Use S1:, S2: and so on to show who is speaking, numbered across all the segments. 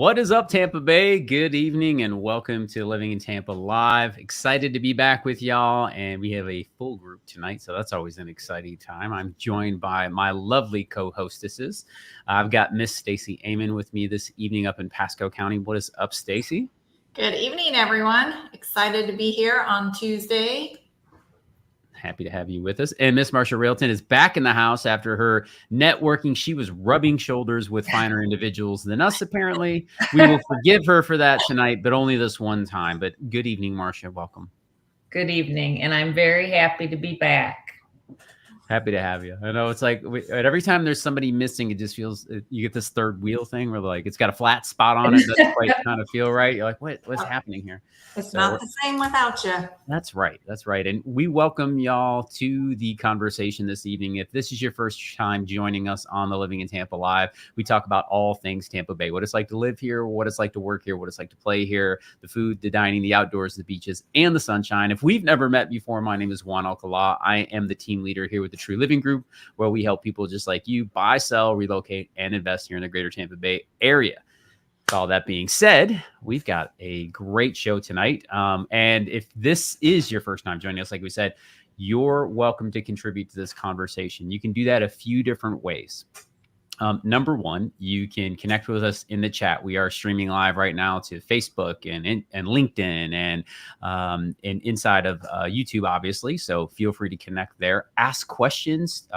S1: What is up, Tampa Bay? Good evening and welcome to Living in Tampa Live. Excited to be back with y'all, and we have a full group tonight, so that's always an exciting time. I'm joined by my lovely co-hostesses. I've got Miss Stacy Amon with me this evening up in Pasco County. What is up, Stacy?
S2: Good evening, everyone. Excited to be here on Tuesday.
S1: Happy to have you with us. And Miss Marsha Railton is back in the house after her networking. She was rubbing shoulders with finer individuals than us, apparently. We will forgive her for that tonight, but only this one time. But good evening, Marsha. Welcome.
S3: Good evening. And I'm very happy to be back.
S1: Happy to have you. I know it's like every time there's somebody missing, it just feels you get this third wheel thing where like it's got a flat spot on it. Doesn't quite kind of feel right. You're like, what's happening here?
S2: It's not the same without you.
S1: That's right. That's right. And we welcome y'all to the conversation this evening. If this is your first time joining us on the Living in Tampa Live, we talk about all things Tampa Bay, what it's like to live here, what it's like to work here, what it's like to play here, the food, the dining, the outdoors, the beaches, and the sunshine. If we've never met before, my name is Juan Alcala. I am the team leader here with the True Living Group, where we help people just like you buy, sell, relocate, and invest here in the greater Tampa Bay area. With all that being said, we've got a great show tonight. And if this is your first time joining us, like we said, you're welcome to contribute to this conversation. You can do that a few different ways. Number one, you can connect with us in the chat. We are streaming live right now to Facebook and LinkedIn and inside of YouTube, obviously. So feel free to connect there, ask questions,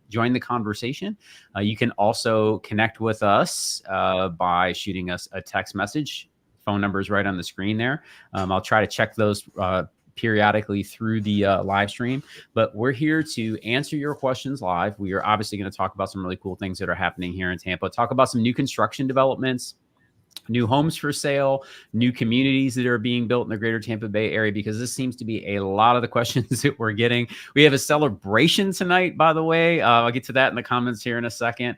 S1: join the conversation. You can also connect with us by shooting us a text message. Phone number is right on the screen there. I'll try to check those periodically through the live stream, but we're here to answer your questions live. We are obviously going to talk about some really cool things that are happening here in Tampa, talk about some new construction developments, new homes for sale, new communities that are being built in the greater Tampa Bay area, because this seems to be a lot of the questions that we're getting. We have a celebration tonight, by the way. I'll get to that in the comments here in a second.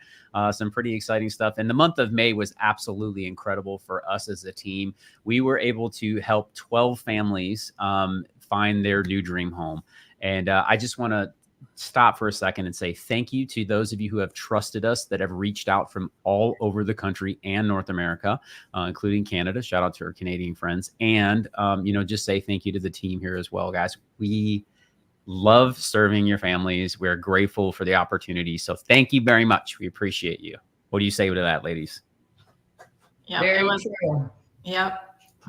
S1: Some pretty exciting stuff. And the month of May was absolutely incredible for us as a team. We were able to help 12 families find their new dream home. And I just want to stop for a second and say thank you to those of you who have trusted us, that have reached out from all over the country and North America, including Canada. Shout out to our Canadian friends. And, just say thank you to the team here as well, guys. We love serving your families. We're grateful for the opportunity. So thank you very much. We appreciate you. What do you say to that, ladies?
S2: Yeah, it was true. Yep.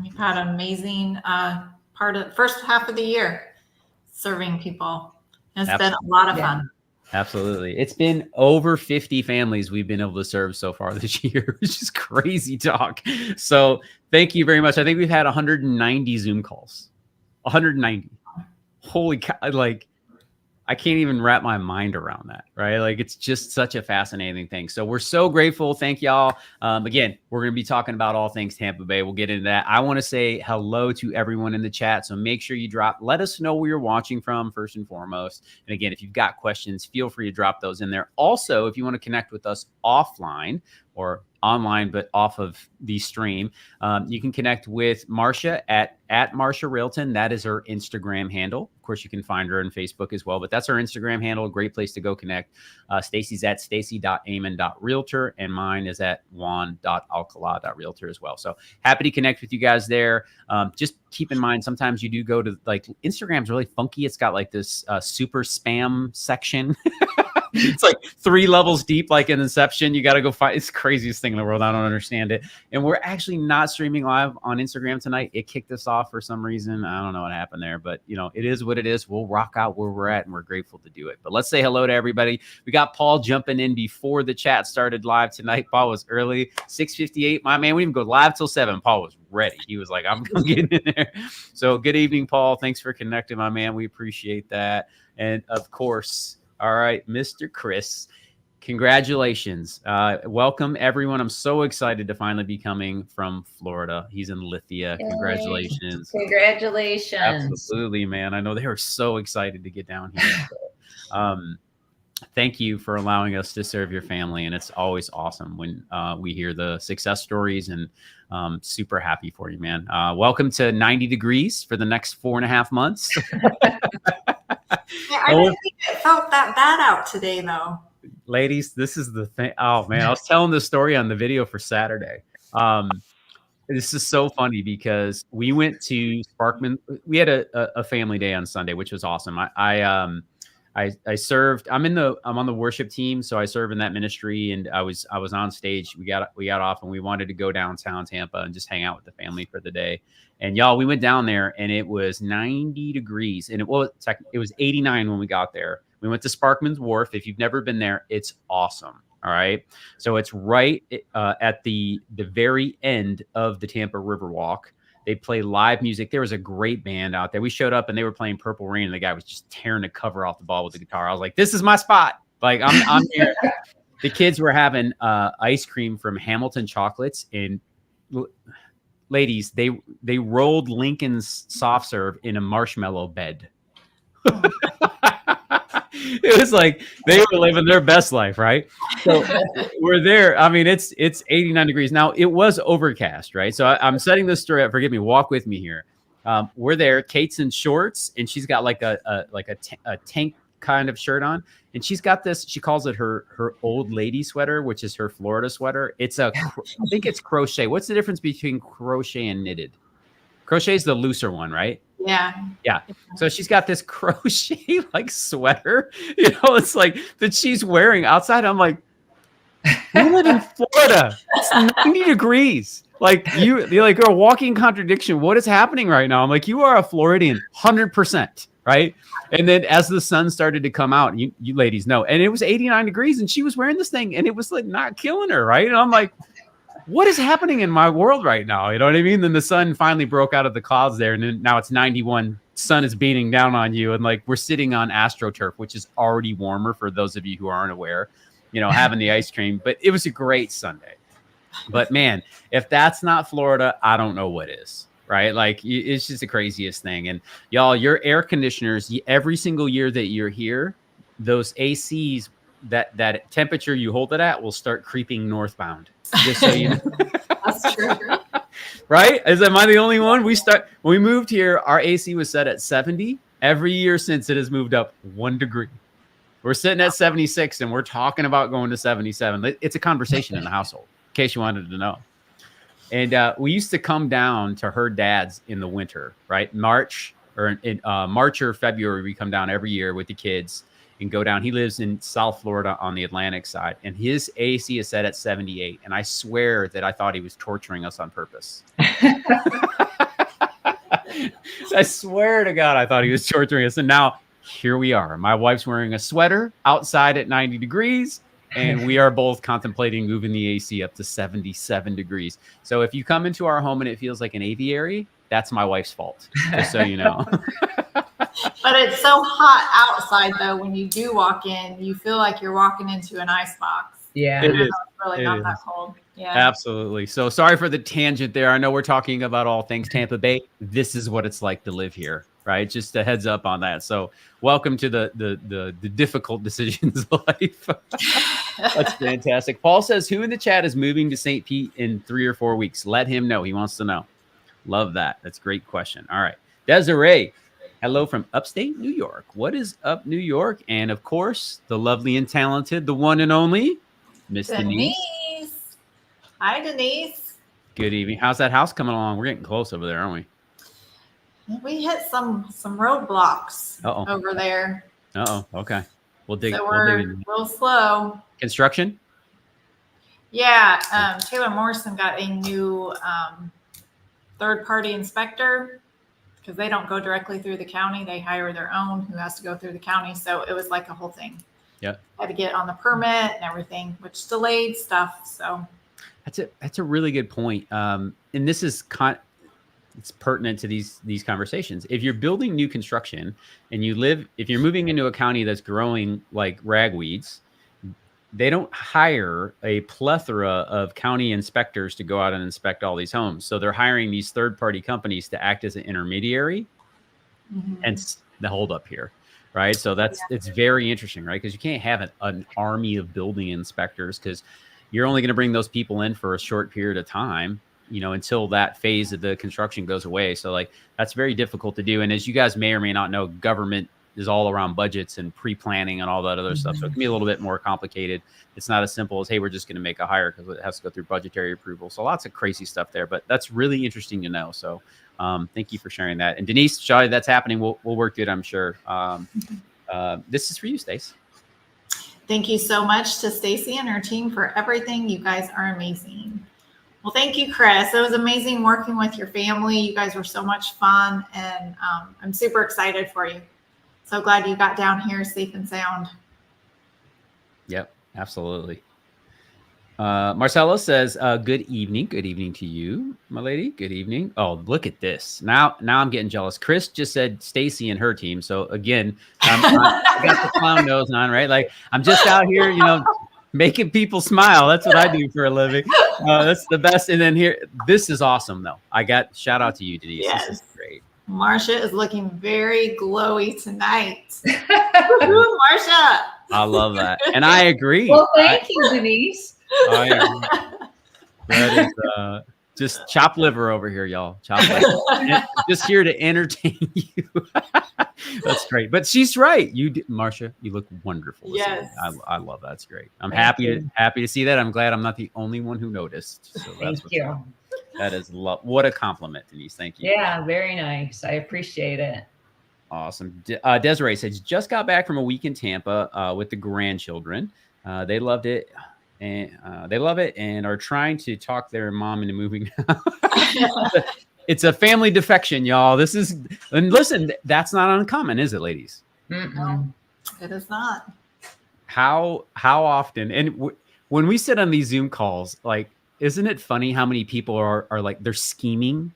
S2: We've had an amazing part of the first half of the year serving people. It's been a lot of fun.
S1: Absolutely. It's been over 50 families we've been able to serve so far this year, which is crazy talk. So thank you very much. I think we've had 190 Zoom calls. 190. Holy cow. Like, I can't even wrap my mind around that, right? Like, it's just such a fascinating thing. So we're so grateful. Thank y'all. Again, we're going to be talking about all things Tampa Bay. We'll get into that. I want to say hello to everyone in the chat. So make sure you let us know where you're watching from first and foremost. And again, if you've got questions, feel free to drop those in there. Also, if you want to connect with us offline or online, but off of the stream, you can connect with Marsha at Marsha Railton. That is her Instagram handle. Of course, you can find her on Facebook as well, but that's our Instagram handle. A great place to go connect. Stacy's at stacy.amon.realtor, and mine is at juan.alcala.realtor as well. So happy to connect with you guys there. Just keep in mind, sometimes you do go to, like, Instagram's really funky. It's got like this super spam section. It's like 3 levels deep, like in Inception. You got to go find. It's the craziest thing in the world. I don't understand it. And we're actually not streaming live on Instagram tonight. It kicked us off for some reason. I don't know what happened there, but it is what it is. We'll rock out where we're at, and we're grateful to do it. But let's say hello to everybody. We got Paul jumping in before the chat started live tonight. Paul was early, 6:58. My man, we didn't go live till 7. Paul was ready. He was like, I'm getting in there. So good evening, Paul. Thanks for connecting, my man. We appreciate that. And of course, all right, Mr. Chris, congratulations. Welcome, everyone. I'm so excited to finally be coming from Florida. He's in Lithia.
S3: Yay.
S1: Congratulations.
S3: Congratulations.
S1: Absolutely, man. I know they were so excited to get down here. So, thank you for allowing us to serve your family. And it's always awesome when we hear the success stories, and super happy for you, man. Welcome to 90 degrees for the next 4.5 months.
S2: Yeah, I didn't think it felt that bad out today, though.
S1: Ladies, this is the thing. Oh, man, I was telling this story on the video for Saturday. This is so funny because we went to Sparkman. We had a family day on Sunday, which was awesome. I served. I'm on the worship team, so I serve in that ministry, and I was on stage. We got off, and we wanted to go downtown Tampa and just hang out with the family for the day. And y'all, we went down there, and it was 90 degrees, and it was 89 when we got there. We went to Sparkman's Wharf. If you've never been there, it's awesome. All right, so it's right at the very end of the Tampa Riverwalk. They play live music. There was a great band out there. We showed up and they were playing Purple Rain, and the guy was just tearing the cover off the ball with the guitar. I was like, "This is my spot." Like I'm here. The kids were having ice cream from Hamilton Chocolates, and ladies, they rolled Lincoln's soft serve in a marshmallow bed. It was like they were living their best life, right? So we're there. I mean, it's 89 degrees. Now, it was overcast, right? So I'm setting this story up. Forgive me. Walk with me here. We're there. Kate's in shorts, and she's got like a tank kind of shirt on. And she's got this, she calls it her old lady sweater, which is her Florida sweater. I think it's crochet. What's the difference between crochet and knitted? Crochet is the looser one, right?
S2: Yeah.
S1: Yeah. So she's got this crochet like sweater, it's like that she's wearing outside. I'm like, we live in Florida. It's 90 degrees. Like you're like a walking contradiction. What is happening right now? I'm like, you are a Floridian, 100%. Right. And then as the sun started to come out, you ladies know, and it was 89 degrees and she was wearing this thing and it was like not killing her. Right. And I'm like, what is happening in my world right now? You know what I mean? Then the sun finally broke out of the clouds there. And then now it's 91. Sun is beating down on you. And like, we're sitting on AstroTurf, which is already warmer for those of you who aren't aware, having the ice cream, but it was a great Sunday. But man, if that's not Florida, I don't know what is, right? Like it's just the craziest thing. And y'all, your air conditioners, every single year that you're here, those ACs, that temperature you hold it at will start creeping northbound. Just so you know.
S2: That's true.
S1: Right? Am I the only one? When we moved here, our AC was set at 70. Every year since it has moved up 1 degree. We're sitting at 76 and we're talking about going to 77. It's a conversation in the household, in case you wanted to know. And we used to come down to her dad's in the winter, right? March or February, we come down every year with the kids and go down. He lives in South Florida on the Atlantic side, and his AC is set at 78. And I swear that I thought he was torturing us on purpose. I swear to God, I thought he was torturing us. And now here we are. My wife's wearing a sweater outside at 90 degrees, and we are both contemplating moving the AC up to 77 degrees. So if you come into our home and it feels like an aviary, that's my wife's fault, just so you know.
S2: But it's so hot outside, though, when you do walk in, you feel like you're walking into an ice box.
S3: Yeah.
S1: It is.
S2: It's really not that cold. Yeah.
S1: Absolutely. So sorry for the tangent there. I know we're talking about all things Tampa Bay. This is what it's like to live here, right? Just a heads up on that. So welcome to the difficult decisions of life. That's fantastic. Paul says, who in the chat is moving to St. Pete in 3 or 4 weeks? Let him know. He wants to know. Love that. That's a great question. All right. Desiree. Hello from upstate New York. What is up, New York? And of course, the lovely and talented, the one and only, Miss Denise.
S2: Hi, Denise.
S1: Good evening. How's that house coming along? We're getting close over there, aren't we?
S2: We hit some roadblocks over there.
S1: Okay. We'll dig.
S2: So we're a little slow.
S1: Construction?
S2: Yeah. Taylor Morrison got a new third-party inspector, because they don't go directly through the county. They hire their own who has to go through the county. So it was like a whole thing.
S1: Yeah.
S2: Had to get on the permit and everything, which delayed stuff. So
S1: that's a really good point. And this is it's pertinent to these conversations. If you're building new construction and if you're moving into a county that's growing like ragweeds, they don't hire a plethora of county inspectors to go out and inspect all these homes. So they're hiring these third-party companies to act as an intermediary and the holdup here, right? So it's very interesting, right? Because you can't have an army of building inspectors, because you're only going to bring those people in for a short period of time, until that phase of the construction goes away. So like that's very difficult to do. And as you guys may or may not know, government is all around budgets and pre-planning and all that other stuff. So it can be a little bit more complicated. It's not as simple as, hey, we're just going to make a hire, because it has to go through budgetary approval. So lots of crazy stuff there, but that's really interesting to know. So thank you for sharing that. And Denise, Shawty, that's happening. We'll work through it, I'm sure. This is for you, Stace.
S2: Thank you so much to Stacy and her team for everything. You guys are amazing. Well, thank you, Chris. It was amazing working with your family. You guys were so much fun, and I'm super excited for you. So glad you got down here safe and sound.
S1: Yep, absolutely. Marcella says, good evening. Good evening to you, my lady. Good evening. Oh, look at this. Now I'm getting jealous. Chris just said Stacy and her team. So again, I got the clown nose on, right? Like, I'm just out here, making people smile. That's what I do for a living. That's the best. And then here, this is awesome though. Shout out to you, Denise.
S2: Yes.
S1: This is great.
S2: Marsha is looking very glowy tonight. Marsha.
S1: I love that. And I agree.
S3: Well, thank you, Denise.
S1: I agree. That is just chopped liver over here, y'all. Chopped liver. Just here to entertain you. That's great. But she's right. Marsha, you look wonderful.
S2: Yes.
S1: I love that. That's great. I'm happy to see that. I'm glad I'm not the only one who noticed. So
S3: Thank you.
S1: That is love. What a compliment, Denise. Thank you.
S3: Yeah, very nice. I appreciate it.
S1: Awesome. Desiree says, just got back from a week in Tampa with the grandchildren. They loved it. And they love it and are trying to talk their mom into moving. It's a family defection, y'all. And listen, that's not uncommon, is it, ladies?
S2: No, it is not.
S1: How often? And when we sit on these Zoom calls, like, isn't it funny how many people are like, they're scheming?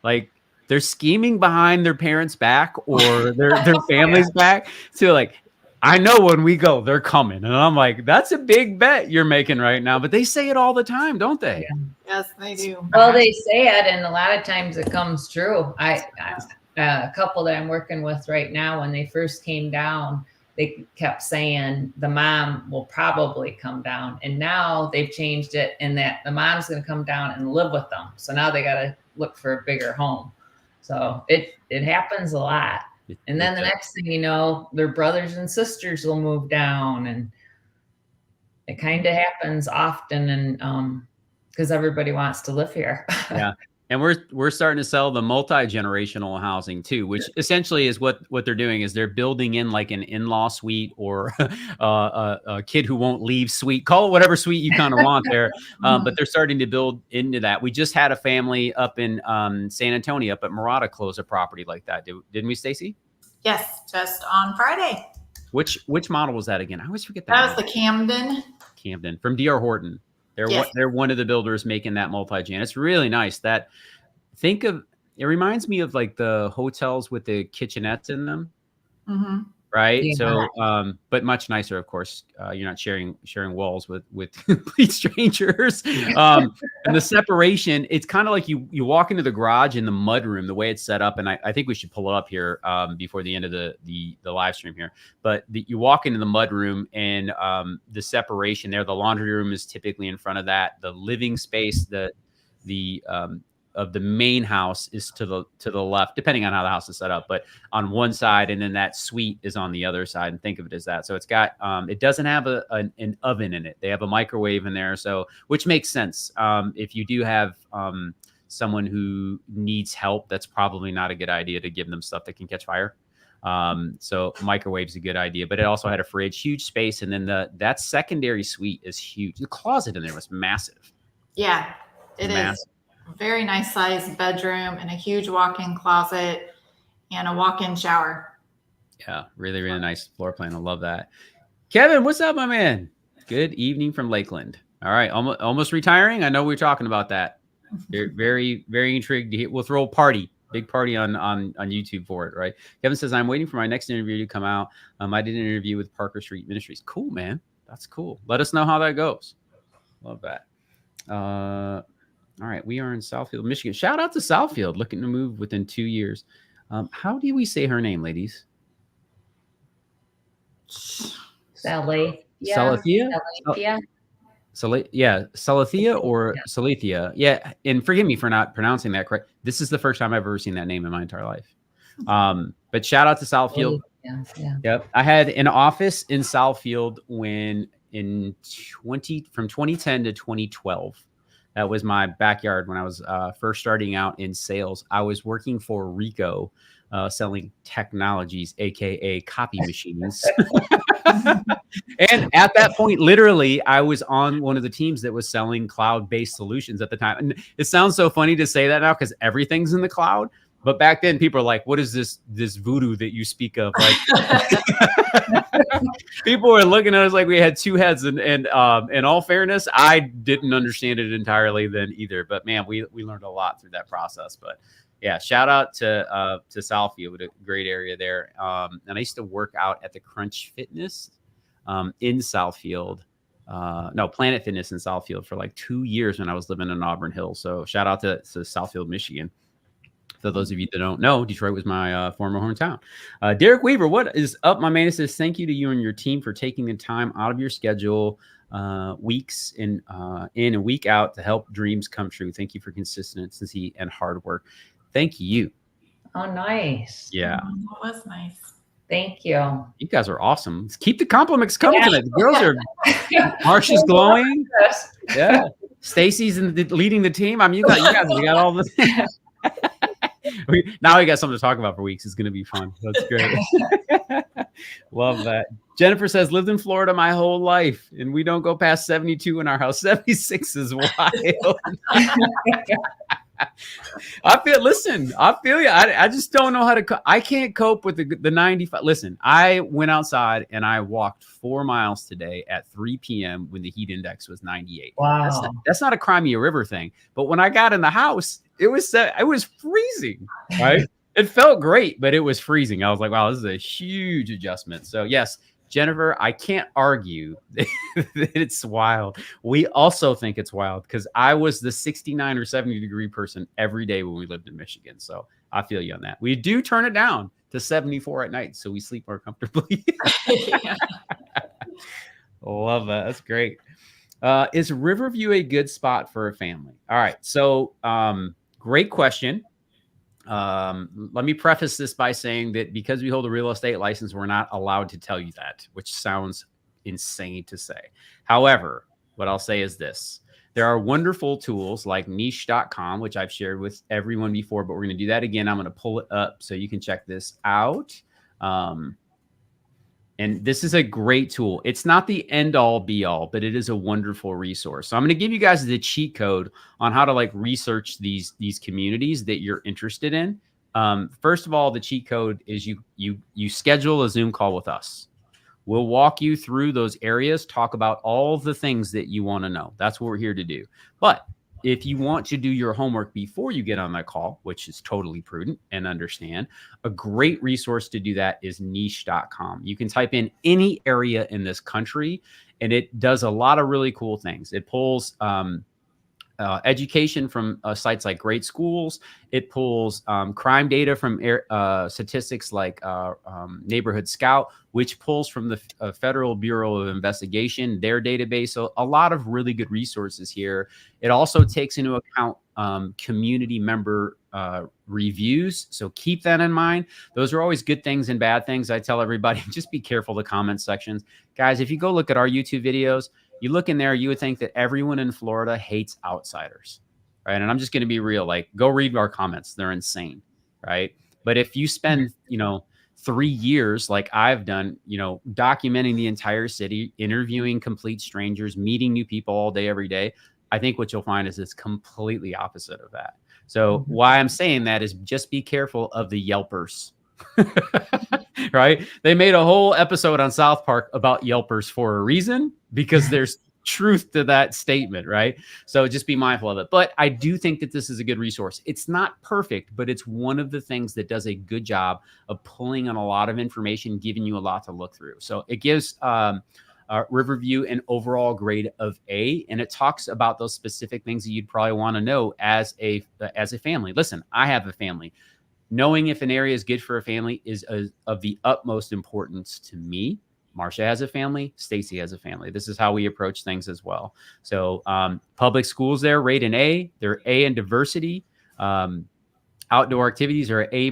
S1: Like, they're scheming behind their parents' back or their family's back to, like, I know when we go, they're coming. And I'm like, that's a big bet you're making right now. But they say it all the time, don't they?
S2: Yes, they do.
S3: Well, they say it, and a lot of times it comes true. A couple that I'm working with right now, when they first came down, they kept saying the mom will probably come down. And now they've changed it in that the mom's going to come down and live with them. So now they got to look for a bigger home. So it happens a lot. And then the next thing you know, their brothers and sisters will move down, and it kind of happens often. And because everybody wants to live here.
S1: Yeah, and we're starting to sell the multi-generational housing too, which essentially is what they're doing is they're building in like an in-law suite or a kid who won't leave suite. Call it whatever suite you kind of want there, but they're starting to build into that. We just had a family up in San Antonio, up at Murata, close a property like that. Didn't we, Stacy?
S2: Yes, just on Friday.
S1: Which model was that again? I always forget that.
S2: That was the Camden
S1: from D.R. Horton. They're one of the builders making that multi-gen. It's really nice. It reminds me of like the hotels with the kitchenettes in them. Mm-hmm. Right. Yeah. So, but much nicer, of course. You're not sharing walls with complete strangers. And the separation, it's kind of like you walk into the garage in the mud room, the way it's set up. And I think we should pull it up here before the end of the live stream here. But you walk into the mud room and the separation there, the laundry room is typically in front of that. The living space, of the main house is to the left, depending on how the house is set up, but on one side, and then that suite is on the other side. And think of it as that. So it's got it doesn't have an oven in it. They have a microwave in there, so which makes sense. If you do have someone who needs help, that's probably not a good idea to give them stuff that can catch fire. So microwave's a good idea, but it also had a fridge, huge space, and then that secondary suite is huge. The closet in there was massive.
S2: Yeah, it is. Very nice sized bedroom and a huge walk-in closet and a walk-in shower.
S1: Yeah, really, really nice floor plan. I love that. Kevin, what's up, my man? Good evening from Lakeland. All right, almost retiring. I know we were talking about that. Very, very intrigued to hear. We'll throw a party, big party on YouTube for it, right? Kevin says, I'm waiting for my next interview to come out. I did an interview with Parker Street Ministries. Cool, man. That's cool. Let us know how that goes. Love that. All right, we are in Southfield, Michigan. Shout out to Southfield, looking to move within 2 years. How do we say her name, ladies?
S3: Salethia.
S1: Salethia or Salethia. Yeah, and forgive me for not pronouncing that correct. This is the first time I've ever seen that name in my entire life. But shout out to Southfield.
S3: Yeah.
S1: Yep. I had an office in Southfield from 2010 to 2012. That was my backyard when I was first starting out in sales. I was working for Rico, selling technologies, aka copy machines. And at that point, literally, I was on one of the teams that was selling cloud-based solutions at the time. And it sounds so funny to say that now because everything's in the cloud. But back then, people are like, "What is this voodoo that you speak of?" Like, people were looking at us like we had two heads. And in all fairness, I didn't understand it entirely then either. But man, we learned a lot through that process. But yeah, shout out to Southfield, a great area there. And I used to work out at the Crunch Fitness in Southfield. No, Planet Fitness in Southfield for like 2 years when I was living in Auburn Hills. So shout out to Southfield, Michigan. For those of you that don't know, Detroit was my former hometown. Derek Weaver, what is up, my man? It says, thank you to you and your team for taking the time out of your schedule, weeks in and week out to help dreams come true. Thank you for consistency and hard work. Thank you.
S3: Oh, nice.
S1: Yeah.
S2: That was nice.
S3: Thank you.
S1: You guys are awesome. Keep the compliments coming tonight. The girls are Marsha's glowing. Yeah. Stacy's leading the team. I mean, you guys got all the now we got something to talk about for weeks. It's going to be fun. That's great. Love that. Jennifer says, lived in Florida my whole life, and we don't go past 72 in our house. 76 is wild. I feel you. I just don't know how to I can't cope with the 95. Listen, I went outside and I walked 4 miles today at 3 p.m. when the heat index was 98.
S3: Wow.
S1: That's not a Crimea River thing. But when I got in the house, it was freezing, right? It felt great, but it was freezing. I was like, wow, this is a huge adjustment. So yes, Jennifer, I can't argue that it's wild. We also think it's wild because I was the 69 or 70 degree person every day when we lived in Michigan. So I feel you on that. We do turn it down to 74 at night, so we sleep more comfortably. Love that. That's great. Is Riverview a good spot for a family? All right. So great question. Let me preface this by saying that because we hold a real estate license, we're not allowed to tell you that, which sounds insane to say. However, what I'll say is this. There are wonderful tools like niche.com, which I've shared with everyone before, but we're going to do that again. I'm going to pull it up so you can check this out. And this is a great tool. It's not the end all be all, but it is a wonderful resource. So I'm going to give you guys the cheat code on how to like research these communities that you're interested in. First of all, the cheat code is you schedule a Zoom call with us. We'll walk you through those areas, talk about all the things that you want to know. That's what we're here to do. But if you want to do your homework before you get on that call, which is totally prudent and understand, a great resource to do that is niche.com. You can type in any area in this country, and it does a lot of really cool things. It pulls education from sites like Great Schools. It pulls crime data from statistics like Neighborhood Scout, which pulls from the Federal Bureau of Investigation, their database. So a lot of really good resources here. It also takes into account community member reviews. So keep that in mind. Those are always good things and bad things. I tell everybody, just be careful of the comment sections. Guys, if you go look at our YouTube videos, you look in there, you would think that everyone in Florida hates outsiders, right? And I'm just going to be real, like go read our comments. They're insane, right? But if you spend, 3 years like I've done, documenting the entire city, interviewing complete strangers, meeting new people all day, every day, I think what you'll find is it's completely opposite of that. So why I'm saying that is just be careful of the Yelpers. Right? They made a whole episode on South Park about Yelpers for a reason, because there's truth to that statement, right? So just be mindful of it. But I do think that this is a good resource. It's not perfect, but it's one of the things that does a good job of pulling on a lot of information, giving you a lot to look through. So it gives Riverview an overall grade of A, and it talks about those specific things that you'd probably want to know as a family. Listen, I have a family. Knowing if an area is good for a family is of the utmost importance to me. Marsha has a family. Stacy has a family. This is how we approach things as well. So public schools there rate an A. They're A in diversity. Outdoor activities are A-.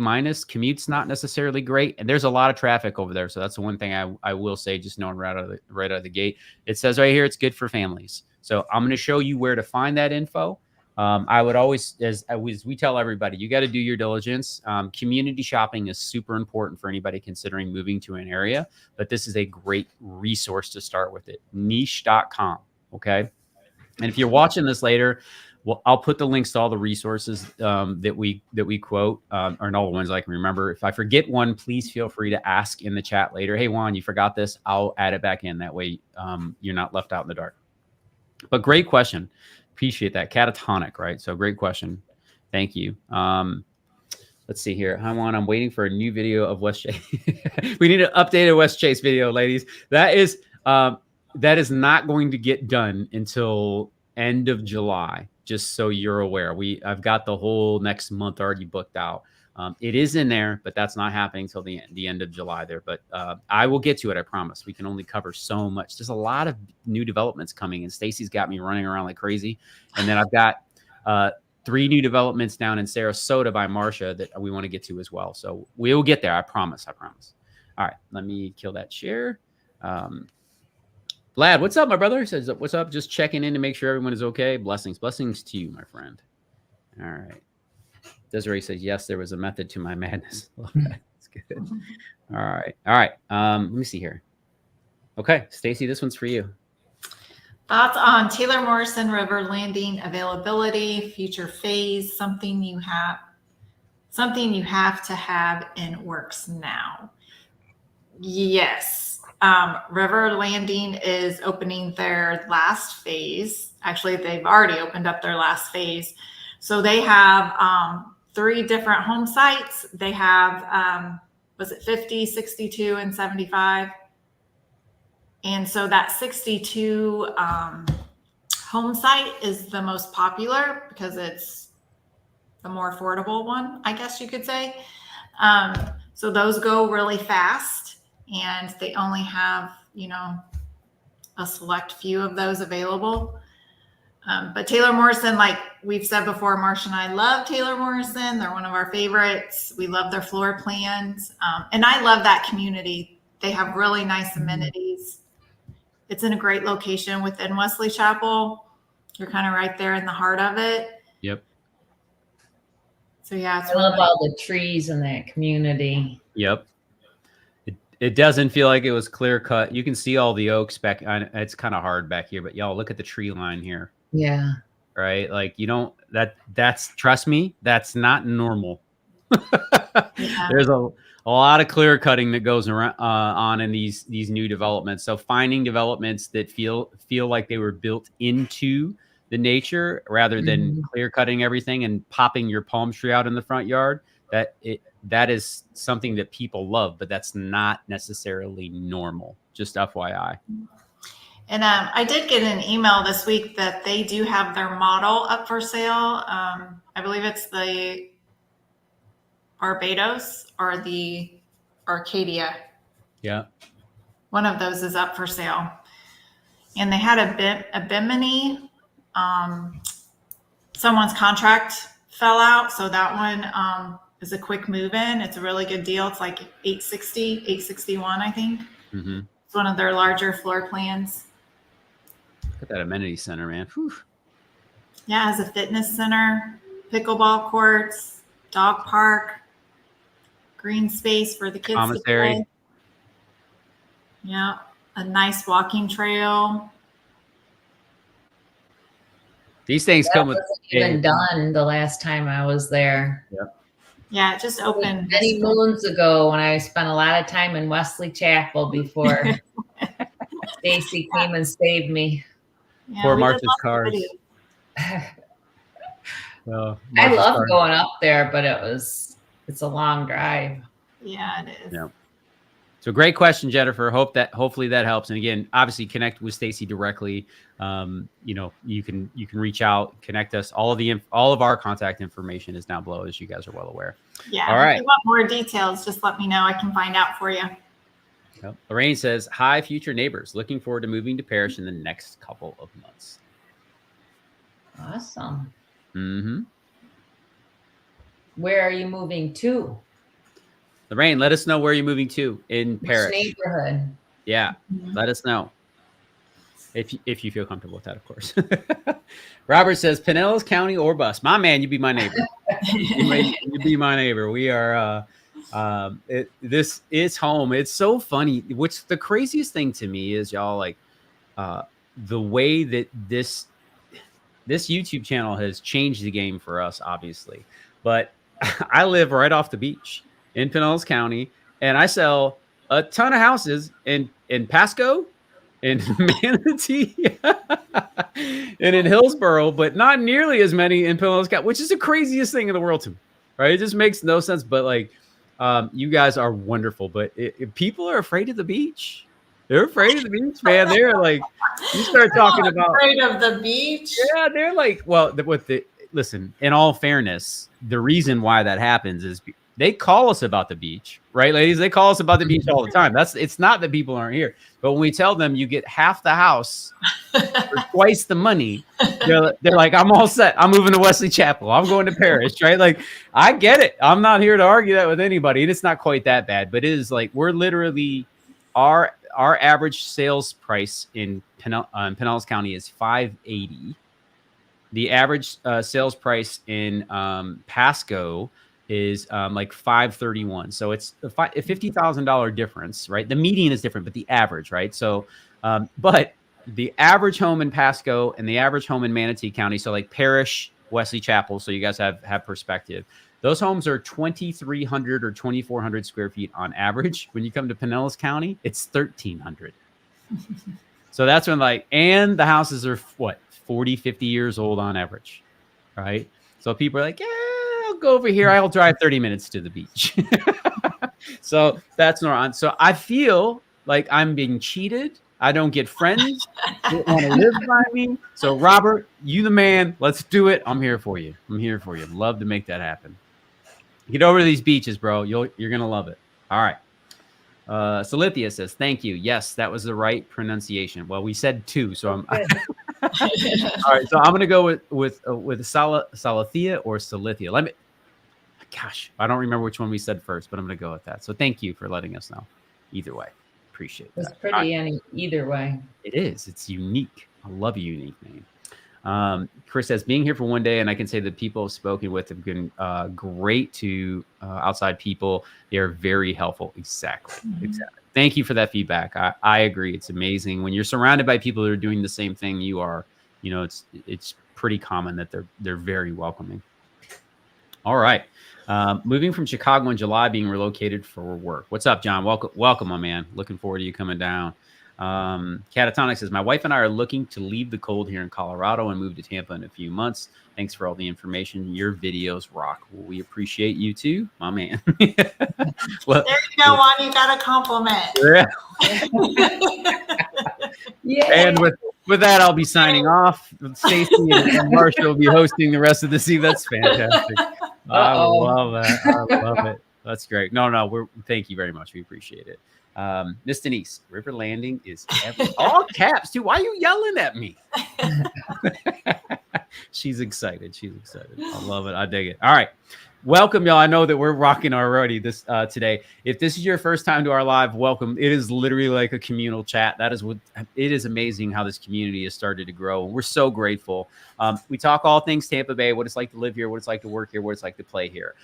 S1: Commute's not necessarily great, and there's a lot of traffic over there. So that's the one thing I will say, just knowing right out of the gate. It says right here it's good for families. So I'm going to show you where to find that info. I would always, as we tell everybody, you got to do your diligence. Community shopping is super important for anybody considering moving to an area, but this is a great resource to start with it. Niche.com. Okay. And if you're watching this later, well, I'll put the links to all the resources that we quote, or all the ones I can remember. If I forget one, please feel free to ask in the chat later. Hey, Juan, you forgot this. I'll add it back in. That way you're not left out in the dark. But great question. Appreciate that. Catatonic, right? So great question. Thank you. Let's see here. Hi, Juan. I'm waiting for a new video of West Chase. We need an updated West Chase video, ladies. That is not going to get done until end of July, just so you're aware. I've got the whole next month already booked out. It is in there, but that's not happening till the end of July there. But I will get to it, I promise. We can only cover so much. There's a lot of new developments coming, and Stacy's got me running around like crazy. And then I've got 3 new developments down in Sarasota by Marcia that we want to get to as well. So we will get there, I promise. All right, let me kill that share. Vlad, what's up, my brother? He says, what's up? Just checking in to make sure everyone is okay. Blessings to you, my friend. All right. Desiree says, yes, there was a method to my madness. That's good. All right. Let me see here. Okay, Stacy, this one's for you.
S2: Thoughts on Taylor Morrison River Landing availability, future phase, something you have to have in works now. Yes. River Landing is opening their last phase. Actually, they've already opened up their last phase. So they have 3 different home sites. They have, was it 50, 62, and 75? And so that 62 home site is the most popular because it's the more affordable one, I guess you could say. So those go really fast, and they only have, a select few of those available. But Taylor Morrison, like we've said before, Marcia and I love Taylor Morrison. They're one of our favorites. We love their floor plans. And I love that community. They have really nice amenities. It's in a great location within Wesley Chapel. You're kind of right there in the heart of it.
S1: Yep.
S2: So yeah,
S3: I love all the trees in that community.
S1: Yep. It doesn't feel like it was clear cut. You can see all the oaks back. It's kind of hard back here, but y'all look at the tree line here.
S3: Yeah.
S1: Right. Like that's trust me, that's not normal. Yeah. There's a lot of clear cutting that goes around on in these new developments. So finding developments that feel like they were built into the nature rather than clear cutting everything and popping your palm tree out in the front yard, that is something that people love, but that's not necessarily normal. Just FYI.
S2: And I did get an email this week that they do have their model up for sale. I believe it's the Barbados or the Arcadia.
S1: Yeah.
S2: One of those is up for sale. And they had a Bimini. Someone's contract fell out. So that one is a quick move in. It's a really good deal. It's like $861, I think. Mm-hmm. It's one of their larger floor plans.
S1: Look at that amenity center, man. Whew.
S2: Yeah, it has a fitness center, pickleball courts, dog park, green space for the kids
S1: commissary
S2: to play. Yeah, a nice walking trail.
S1: These things come with
S3: even done the last time I was there.
S1: Yep.
S2: Yeah, it just opened
S3: many moons ago when I spent a lot of time in Wesley Chapel before Stacy came and saved me.
S2: Yeah,
S1: poor Martha's cars.
S3: Well, I love going up there, but it's a long drive.
S2: Yeah, it is.
S1: Yeah. So great question, Jennifer. Hopefully that helps. And again, obviously connect with Stacy directly. You can reach out, connect us. All of our contact information is down below, as you guys are well aware.
S2: Yeah.
S1: All right.
S2: If you want more details, just let me know. I can find out for you.
S1: Yep. Lorraine says, hi, future neighbors. Looking forward to moving to Parrish in the next couple of months.
S3: Awesome.
S1: Mm-hmm.
S3: Where are you moving to?
S1: Lorraine, let us know where you're moving to in
S3: Which
S1: Paris.
S3: neighborhood?
S1: Yeah, let us know. If you feel comfortable with that, of course. Robert says Pinellas County or bus. My man, you be my neighbor. You be my neighbor. We are. This is home. It's so funny. Which the craziest thing to me is, y'all, like the way that this YouTube channel has changed the game for us, obviously. But I live right off the beach in Pinellas County, and I sell a ton of houses in Pasco, in Manatee, and in Hillsboro, but not nearly as many in Pinellas County, which is the craziest thing in the world to me, right? It just makes no sense. But like, you guys are wonderful, but people are afraid of the beach. They're afraid of the beach, man. They're like, you start talking about
S2: afraid of the beach.
S1: Yeah, they're like, well, listen, in all fairness, the reason why that happens is they call us about the beach, right, ladies? They call us about the beach all the time. It's not that people aren't here, but when we tell them you get half the house for twice the money, they're like, I'm all set. I'm moving to Wesley Chapel. I'm going to Paris, right? Like, I get it. I'm not here to argue that with anybody, and it's not quite that bad, but it is like we're literally our average sales price in Pinellas County is $580. The average sales price in Pasco is like $531. So it's a $50,000 difference, right? The median is different, but the average, right? So, but the average home in Pasco and the average home in Manatee County, so like Parish, Wesley Chapel, so you guys have perspective. Those homes are 2,300 or 2,400 square feet on average. When you come to Pinellas County, it's 1,300. So that's when and the houses are what, 40, 50 years old on average, right? So people are like, yeah, I'll go over here. I'll drive 30 minutes to the beach. So that's not. So I feel like I'm being cheated. I don't get friends that want to live by me. So Robert, you the man. Let's do it. I'm here for you. Love to make that happen. Get over to these beaches, bro. You're going to love it. All right. Salithia says, thank you. Yes, that was the right pronunciation. Well, we said two, so I'm all right. So I'm going to go with Salithia or Salithia. Gosh, I don't remember which one we said first, but I'm going to go with that. So thank you for letting us know. Either way, appreciate that.
S3: It's pretty either way.
S1: It is. It's unique. I love a unique name. Chris says, being here for one day, and I can say that people I've spoken with have been great to outside people. They are very helpful. Exactly. Thank you for that feedback. I agree. It's amazing when you're surrounded by people that are doing the same thing you are. You know, it's pretty common that they're very welcoming. All right. Moving from Chicago in July, being relocated for work. What's up, John? Welcome, my man. Looking forward to you coming down. Catatonic says, my wife and I are looking to leave the cold here in Colorado and move to Tampa in a few months. Thanks for all the information. Your videos rock. Well, we appreciate you too, my man.
S2: Well, there you go, Juan. You got a compliment.
S1: Yeah. And with that, I'll be signing off. Stacey and Marsha will be hosting the rest of the season. That's fantastic. I love that. I love it. That's great. No, thank you very much. We appreciate it. Miss Denise, River Landing is all caps too. Why are you yelling at me? She's excited. I love it. I dig it. All right. Welcome, y'all. I know that we're rocking already this today. If this is your first time to our live, welcome. It is literally like a communal chat. It is amazing how this community has started to grow. And we're so grateful. We talk all things Tampa Bay, what it's like to live here, what it's like to work here, what it's like to play here.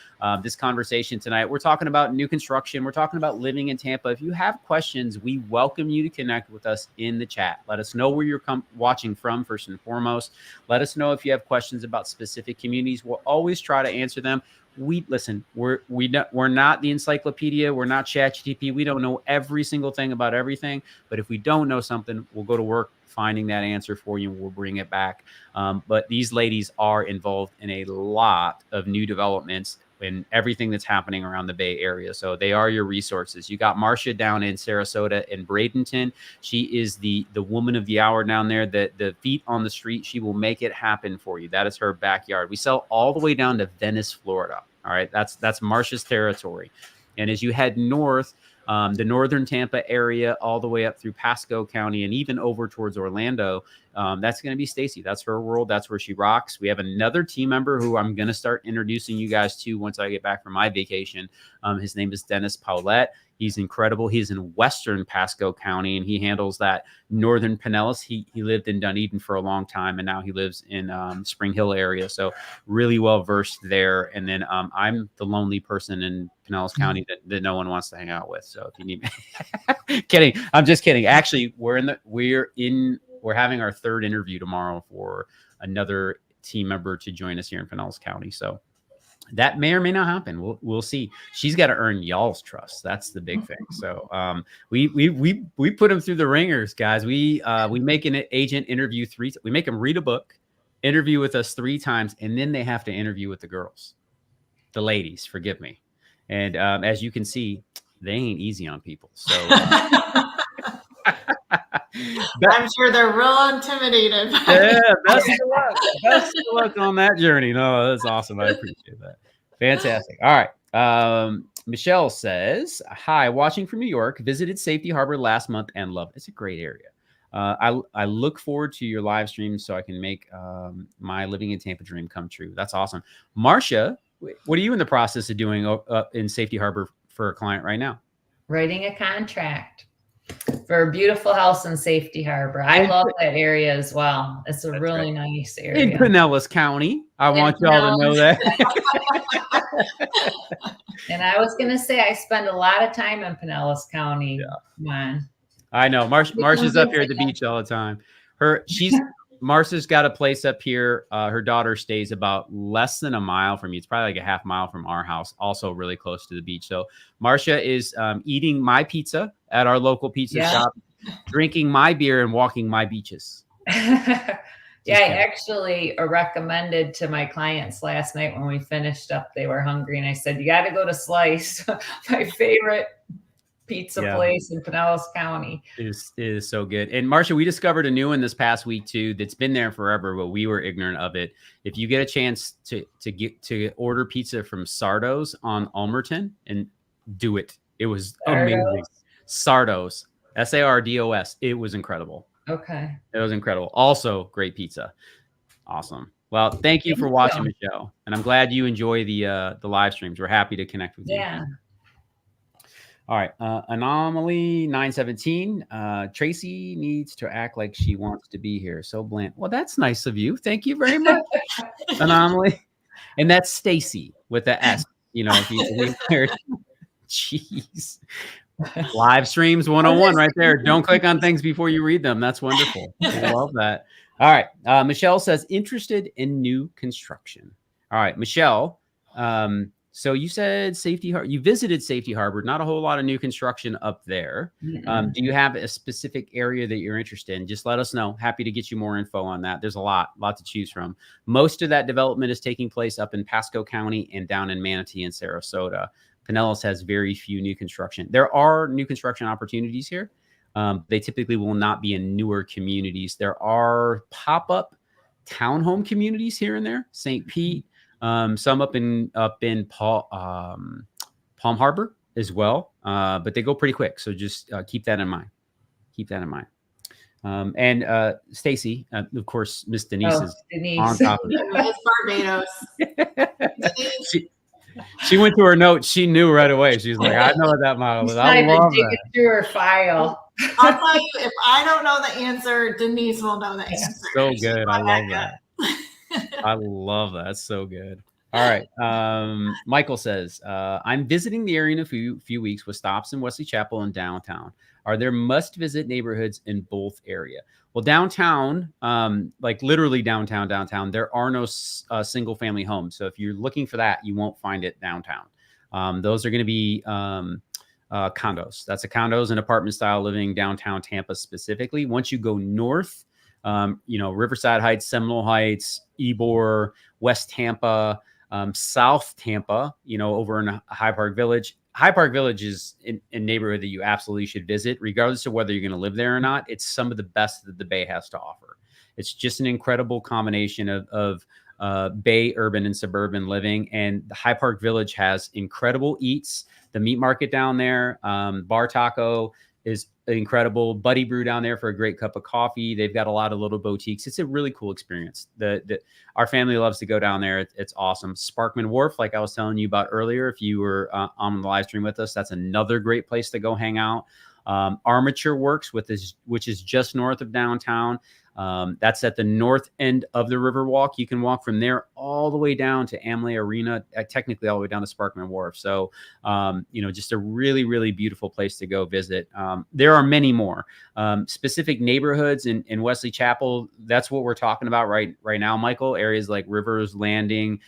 S1: This conversation tonight, we're talking about new construction. We're talking about living in Tampa. If you have questions, we welcome you to connect with us in the chat. Let us know where you're watching from, first and foremost. Let us know if you have questions about specific communities. We'll always try to answer them. We're not the encyclopedia. We're not ChatGPT. We don't know every single thing about everything. But if we don't know something, we'll go to work finding that answer for you and we'll bring it back. But these ladies are involved in a lot of new developments and everything that's happening around the Bay Area. So they are your resources. You got Marcia down in Sarasota and Bradenton. She is the woman of the hour down there. The feet on the street. She will make it happen for you. That is her backyard. We sell all the way down to Venice, Florida. All right. That's Marcia's territory. And as you head north, the northern Tampa area, all the way up through Pasco County, and even over towards Orlando. That's going to be Stacy. That's her world. That's where she rocks. We have another team member who I'm going to start introducing you guys to once I get back from my vacation. His name is Dennis Paulette. He's incredible. He's in Western Pasco County, and he handles that northern Pinellas. He lived in Dunedin for a long time, and now he lives in Spring Hill area. So really well versed there. And then I'm the lonely person in Pinellas County that no one wants to hang out with. So if you need me, kidding. I'm just kidding. Actually, we're having our third interview tomorrow for another team member to join us here in Pinellas County. So that may or may not happen. We'll see. She's got to earn y'all's trust. That's the big thing. So we put them through the ringers, guys. We make an agent interview we make them read a book, interview with us 3 times, and then they have to interview with the girls, the ladies. Forgive me. And as you can see, they ain't easy on people. So
S2: I'm sure they're real intimidated.
S1: Yeah, best of luck. Best of luck on that journey. No, that's awesome. I appreciate that. Fantastic. All right. Michelle says, hi, watching from New York, visited Safety Harbor last month and love it. It's a great area. I look forward to your live stream so I can make my living in Tampa dream come true. That's awesome. Marcia, what are you in the process of doing in Safety Harbor for a client right now?
S3: Writing a contract for a beautiful house in Safety Harbor. I love that area as well. It's a really nice area.
S1: In Pinellas County. I want y'all to know that.
S3: And I was going to say, I spend a lot of time in Pinellas County.
S1: Yeah.
S3: Come on.
S1: I know. Marcia's up here at the beach all the time. Marcia's got a place up here. Her daughter stays about less than a mile from you. It's probably like a half mile from our house, also really close to the beach. So Marcia is eating my pizza at our local pizza shop, drinking my beer and walking my beaches.
S3: Yeah, I actually recommended to my clients last night when we finished up, they were hungry. And I said, you got to go to Slice, my favorite pizza place in Pinellas County.
S1: It is so good. And Marcia, we discovered a new one this past week too that's been there forever, but we were ignorant of it. If you get a chance to order pizza from Sardo's on Ulmerton, and do it. It was amazing. Sardo's, Sardos. It was incredible.
S3: Okay.
S1: It was incredible. Also great pizza. Awesome. Well, thank you for watching, Michelle. And I'm glad you enjoy the live streams. We're happy to connect with you.
S3: Yeah.
S1: All right. Anomaly 917. Tracy needs to act like she wants to be here. So bland. Well, that's nice of you. Thank you very much. Anomaly. And that's Stacy with the S. You know, if you jeez. Live streams 101 right there. Don't click on things before you read them. That's wonderful. I love that. All right. Michelle says, interested in new construction. All right, Michelle. So you said Safety Harbor. You visited Safety Harbor. Not a whole lot of new construction up there. Do you have a specific area that you're interested in? Just let us know. Happy to get you more info on that. There's a lot to choose from. Most of that development is taking place up in Pasco County and down in Manatee and Sarasota. Pinellas has very few new construction. There are new construction opportunities here. They typically will not be in newer communities. There are pop-up townhome communities here and there. St. Pete. Some up in Palm Harbor as well, but they go pretty quick. So just keep that in mind. Keep that in mind. And Stacy, of course, Miss Denise is on top of it.
S2: Barbados.
S1: She went to her notes. She knew right away. She's like, I know what that model is. I love that.
S3: Through her file.
S2: I'll tell you, if I don't know the answer, Denise will know the answer.
S1: So good. I love that. I love that. That's so good. All right. Michael says, I'm visiting the area in a few weeks with stops in Wesley Chapel and downtown. Are there must-visit neighborhoods in both area? Well, downtown, like literally downtown, there are no single-family homes. So if you're looking for that, you won't find it downtown. Those are going to be condos. That's a condos and apartment-style living downtown Tampa specifically. Once you go north, Riverside Heights, Seminole Heights, Ybor, West Tampa, South Tampa, over in High Park Village. High Park Village is a neighborhood that you absolutely should visit, regardless of whether you're going to live there or not. It's some of the best that the Bay has to offer. It's just an incredible combination of Bay urban and suburban living. And the High Park Village has incredible eats. The meat market down there, Bar Taco is incredible. Buddy Brew down there for a great cup of coffee. They've got a lot of little boutiques. It's a really cool experience. Our family loves to go down there. It's awesome. Sparkman Wharf, like I was telling you about earlier, if you were on the live stream with us, that's another great place to go hang out. Armature Works, which is just north of downtown. That's at the north end of the Riverwalk. You can walk from there all the way down to Amway Arena, technically all the way down to Sparkman Wharf. So, just a really, really beautiful place to go visit. There are many more specific neighborhoods in Wesley Chapel. That's what we're talking about right now, Michael. Areas like Rivers Landing,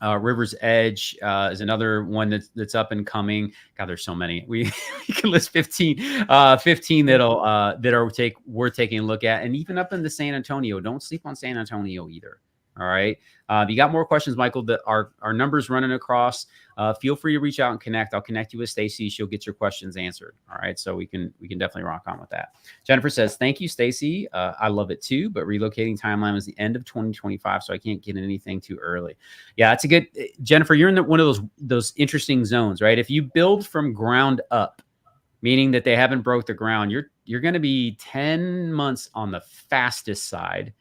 S1: River's Edge is another one that's up and coming. God, there's so many. We can list 15 that worth taking a look at. And even up in the San Antonio, don't sleep on San Antonio either. All right. If you got more questions, Michael, that our numbers running across, feel free to reach out and connect. I'll connect you with Stacy. She'll get your questions answered. All right. So we can definitely rock on with that. Jennifer says, thank you, Stacy. I love it too, but relocating timeline was the end of 2025. So I can't get anything too early. Yeah, that's a good, Jennifer, you're in one of those interesting zones, right? If you build from ground up, meaning that they haven't broke the ground, you're going to be 10 months on the fastest side.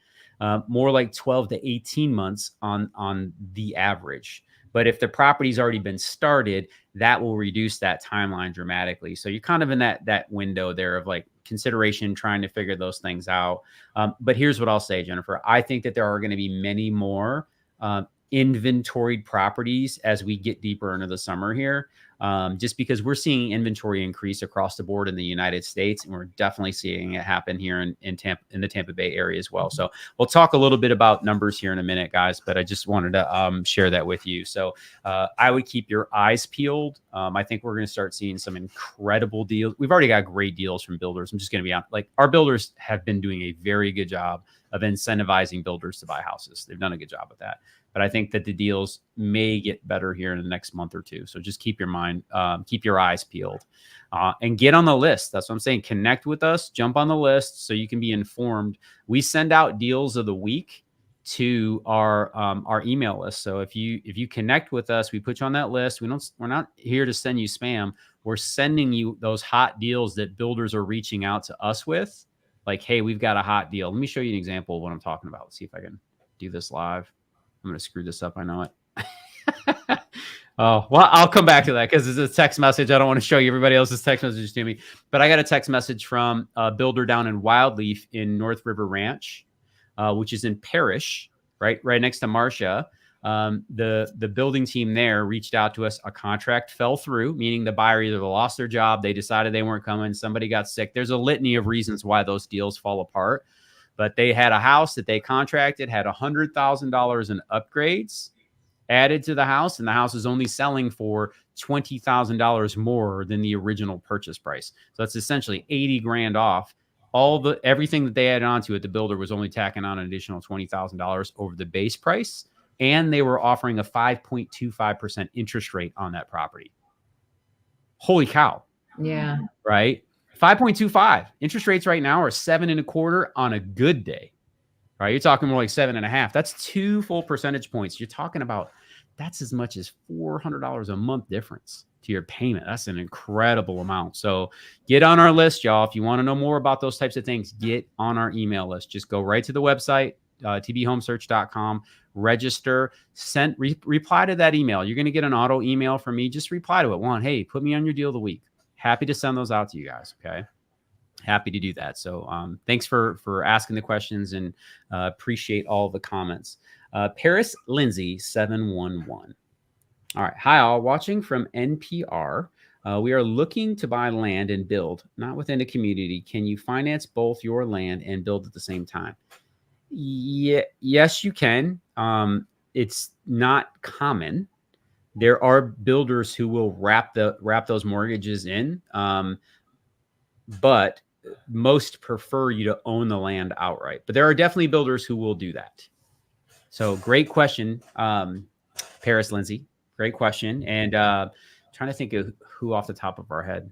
S1: More like 12 to 18 months on the average. But if the property's already been started, that will reduce that timeline dramatically. So you're kind of in that window there of like consideration, trying to figure those things out. But here's what I'll say, Jennifer. I think that there are going to be many more inventoried properties as we get deeper into the summer here. Just because we're seeing inventory increase across the board in the United States, and we're definitely seeing it happen here in the Tampa Bay area as well. So we'll talk a little bit about numbers here in a minute, guys, but I just wanted to share that with you. So I would keep your eyes peeled. I think we're going to start seeing some incredible deals. We've already got great deals from builders. I'm just going to be honest, like our builders have been doing a very good job of incentivizing builders to buy houses. They've done a good job with that. But I think that the deals may get better here in the next month or two. So just keep your eyes peeled, and get on the list. That's what I'm saying. Connect with us, jump on the list so you can be informed. We send out deals of the week to our email list. So if you connect with us, we put you on that list. We're not here to send you spam. We're sending you those hot deals that builders are reaching out to us with. Like, hey, we've got a hot deal. Let me show you an example of what I'm talking about. Let's see if I can do this live. I'm going to screw this up. I know it. Oh, well, I'll come back to that because it's a text message. I don't want to show you everybody else's text messages to me. But I got a text message from a builder down in Wildleaf in North River Ranch, which is in Parrish, right next to Marcia. The building team there reached out to us. A contract fell through, meaning the buyer either lost their job, they decided they weren't coming, somebody got sick. There's a litany of reasons why those deals fall apart. But they had a house that they contracted, had $100,000 in upgrades added to the house, and the house is only selling for $20,000 more than the original purchase price. So that's essentially $80,000 off. Everything that they added onto it, the builder was only tacking on an additional $20,000 over the base price, and they were offering a 5.25% interest rate on that property. Holy cow!
S3: Yeah,
S1: right. 5.25 interest rates right now are 7.25 on a good day. Right, you're talking more like 7.5. That's 2 full percentage points. You're talking about that's as much as $400 a month difference to your payment. That's an incredible amount. So get on our list, y'all. If you want to know more about those types of things, get on our email list. Just go right to the website, tbhomesearch.com, register, reply to that email. You're going to get an auto email from me. Just reply to it. Hey, put me on your deal of the week. Happy to send those out to you guys. Okay. Happy to do that. So thanks for asking the questions, and appreciate all the comments. Paris Lindsay 711. All right. Hi, all. Watching from NPR. We are looking to buy land and build, not within a community. Can you finance both your land and build at the same time? Yeah, yes, you can. It's not common. There are builders who will wrap those mortgages in, but most prefer you to own the land outright. But there are definitely builders who will do that. So great question, Paris Lindsay. Great question. And trying to think of who off the top of our head.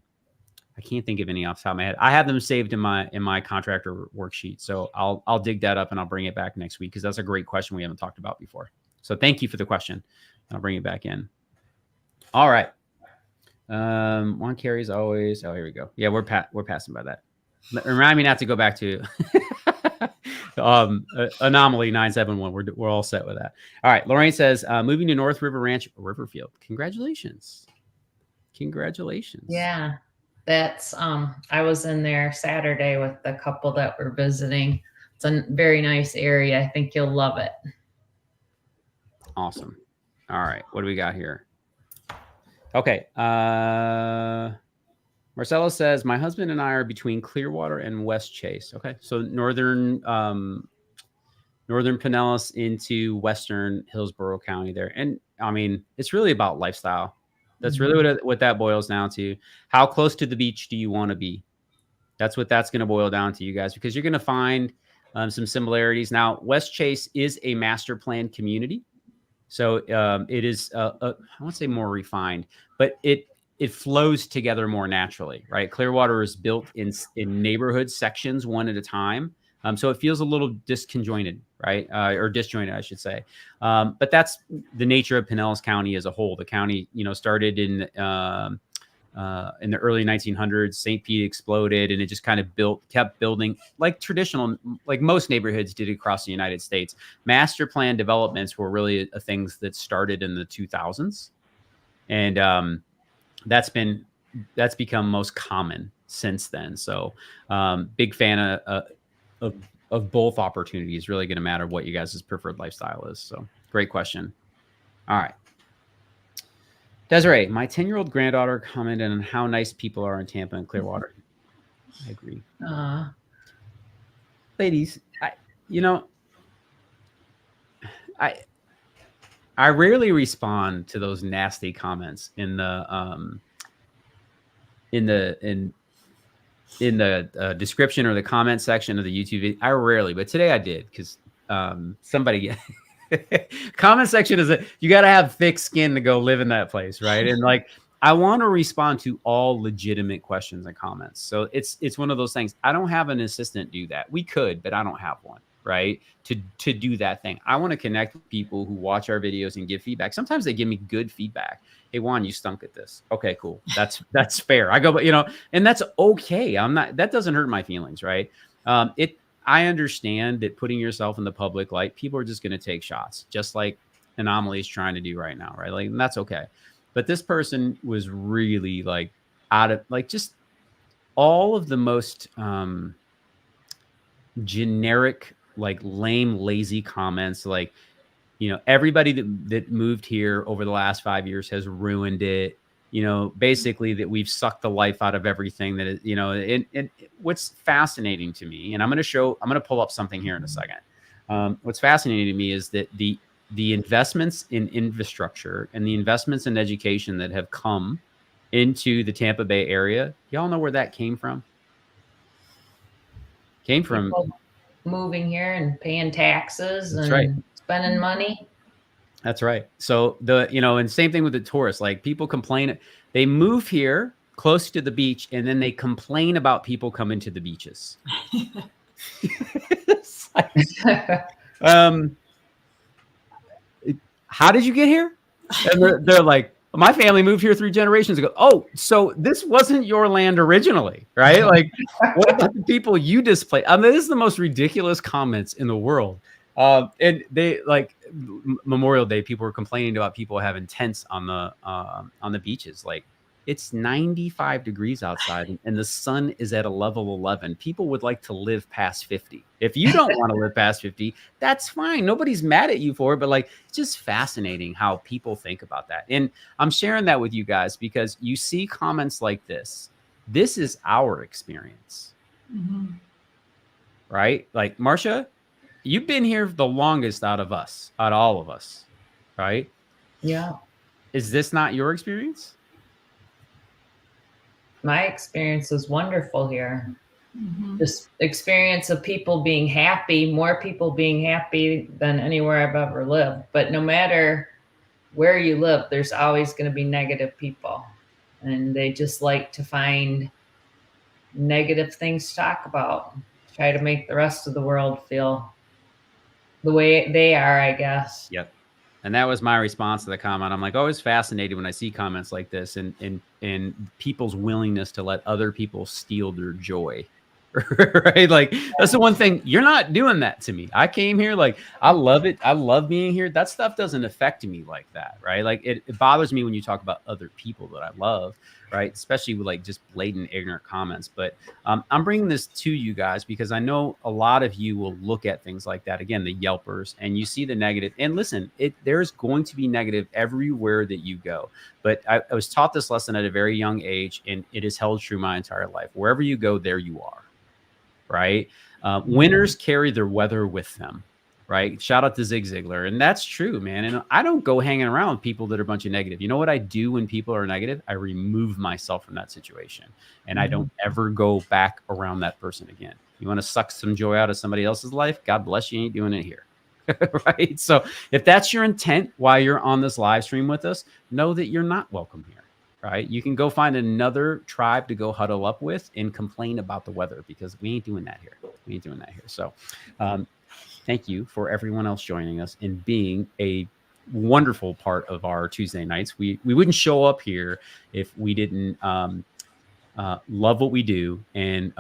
S1: I can't think of any off the top of my head. I have them saved in my contractor worksheet. So I'll dig that up and I'll bring it back next week because that's a great question we haven't talked about before. So thank you for the question. And I'll bring it back in. All right. One carries always. Oh, here we go. Yeah, we're passing by that. Remind me not to go back to anomaly 971. We're all set with that. All right. Lorraine says, moving to North River Ranch, Riverfield. Congratulations.
S3: Yeah. That's I was in there Saturday with the couple that were visiting. It's a very nice area. I think you'll love it.
S1: Awesome. All right. What do we got here? Okay. Marcelo says, my husband and I are between Clearwater and West Chase. Okay. So northern Pinellas into western Hillsborough County there. And I mean, it's really about lifestyle. That's really what that boils down to. How close to the beach do you want to be? That's what that's going to boil down to, you guys, because you're going to find some similarities. Now, West Chase is a master plan community. So it is, I won't say more refined, but it flows together more naturally, right? Clearwater is built in neighborhood sections one at a time. So it feels a little disconjointed, right? Or disjointed, I should say. But that's the nature of Pinellas County as a whole. The county, started in the early 1900s. St. Pete exploded, and it just kind of kept building like traditional, like most neighborhoods did across the United States. Master plan developments were really things that started in the 2000s, and that's become most common since then. So, big fan of both opportunities. Really going to matter what you guys' preferred lifestyle is. So, great question. All right. Desiree, my 10-year-old granddaughter commented on how nice people are in Tampa and Clearwater. I agree. Ladies, I rarely respond to those nasty comments in the description or the comment section of the YouTube video. I rarely, but today I did because somebody comment section is you got to have thick skin to go live in that place, right? And like I want to respond to all legitimate questions and comments. So it's one of those things. I don't have an assistant do that. We could, but I don't have one, right? To do that thing. I want to connect with people who watch our videos and give feedback. Sometimes they give me good feedback. Hey, Juan, you stunk at this. Okay, cool. That's fair. I go, but and that's okay. That doesn't hurt my feelings, right? I understand that putting yourself in the public light, people are just going to take shots, just like Anomaly is trying to do right now, right? Like, and that's okay. But this person was really like out of like just all of the most generic, like lame, lazy comments. Like, everybody that moved here over the last 5 years has ruined it. Basically that we've sucked the life out of everything that is, and what's fascinating to me, and I'm going to pull up something here in a second. What's fascinating to me is that the investments in infrastructure and the investments in education that have come into the Tampa Bay area, y'all know where that came from? Came from
S3: people moving here and paying taxes and
S1: right.
S3: Spending money.
S1: That's right. So and same thing with the tourists. Like people complain, they move here close to the beach, and then they complain about people coming to the beaches. How did you get here? And they're like, my family moved here 3 generations ago. Oh, so this wasn't your land originally, right? Like, what about the people you displaced? I mean, this is the most ridiculous comments in the world. And they like Memorial Day, people were complaining about people having tents on the beaches. Like it's 95 degrees outside and the sun is at a level 11. People would like to live past 50. If you don't want to live past 50, that's fine. Nobody's mad at you for it, but like, it's just fascinating how people think about that. And I'm sharing that with you guys because you see comments like this. This is our experience, right? Like Marcia, you've been here the longest out of all of us, right?
S3: Yeah.
S1: Is this not your experience?
S3: My experience was wonderful here. This experience of people being happy, more people being happy than anywhere I've ever lived. But no matter where you live, there's always going to be negative people. And they just like to find negative things to talk about. Try to make the rest of the world feel the way they are, I guess.
S1: Yep. And that was my response to the comment. I'm like, always fascinated when I see comments like this and people's willingness to let other people steal their joy. Right? Like, that's the one thing. You're not doing that to me. I came here, like, I love it. I love being here. That stuff doesn't affect me like that, right? Like, it bothers me when you talk about other people that I love, right? Especially with like just blatant ignorant comments. But I'm bringing this to you guys because I know a lot of you will look at things like that, again, the Yelpers, and you see the negative. And listen, there's going to be negative everywhere that you go. But I was taught this lesson at a very young age, and it has held true my entire life. Wherever you go, there you are. Right? Winners carry their weather with them, right? Shout out to Zig Ziglar. And that's true, man. And I don't go hanging around with people that are a bunch of negative. You know what I do when people are negative? I remove myself from that situation. And I don't ever go back around that person again. You want to suck some joy out of somebody else's life? God bless you. You ain't doing it here. Right? So if that's your intent while you're on this live stream with us, know that you're not welcome here. Right? You can go find another tribe to go huddle up with and complain about the weather, because we ain't doing that here. We ain't doing that here. So thank you for everyone else joining us and being a wonderful part of our Tuesday nights. We wouldn't show up here if we didn't love what we do and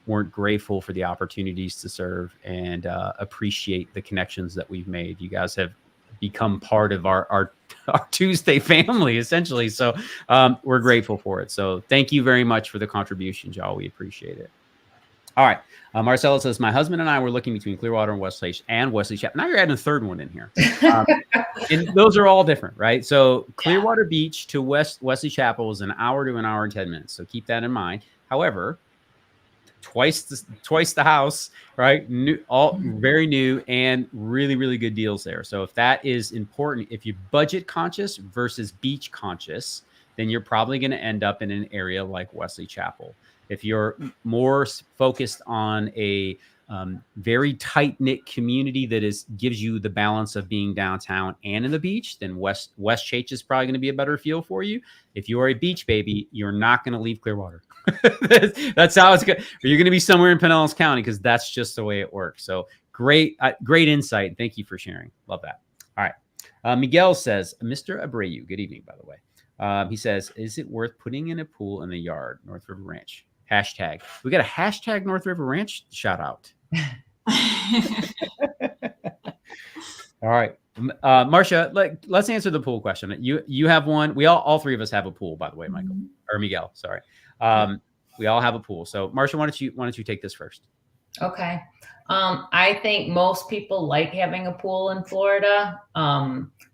S1: weren't grateful for the opportunities to serve and appreciate the connections that we've made. You guys have become part of our Tuesday family, essentially. So we're grateful for it. So thank you very much for the contributions, y'all. We appreciate it. All right. Marcella says, my husband and I were looking between Clearwater and Wesley Chapel. Now you're adding a third one in here. And those are all different, right? So Clearwater Beach to Wesley Chapel is an hour to an hour and 10 minutes. So keep that in mind. However, twice the house, right? Very new and really, really good deals there. So if that is important, if you're budget conscious versus beach conscious, then you're probably going to end up in an area like Wesley Chapel. If you're more focused on a very tight-knit community that gives you the balance of being downtown and in the beach, then West Chase is probably going to be a better feel for you. If you are a beach baby, you're not going to leave Clearwater. That's how it's good. You're going to be somewhere in Pinellas County because that's just the way it works. So great insight. Thank you for sharing. Love that. All right. Miguel says, Mr. Abreu, good evening, by the way. He says, is it worth putting in a pool in the yard, North River Ranch? Hashtag. We got a hashtag North River Ranch shout out. All right. Marcia, let's answer the pool question. You have one. We all three of us have a pool, by the way, Michael or Miguel. Sorry. We all have a pool. So Marcia, why don't you take this first?
S3: Okay. I think most people like having a pool in Florida.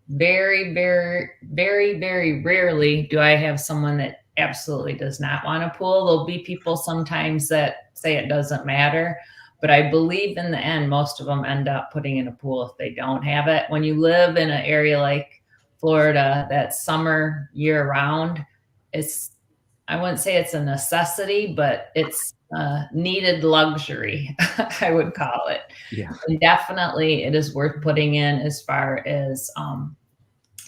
S3: Very, very, very, very rarely do I have someone that absolutely does not want a pool. There'll be people sometimes that say it doesn't matter, but I believe in the end, most of them end up putting in a pool if they don't have it. When you live in an area like Florida, that's summer year round, I wouldn't say it's a necessity, but it's a needed luxury, I would call it.
S1: Yeah.
S3: And definitely it is worth putting in as far as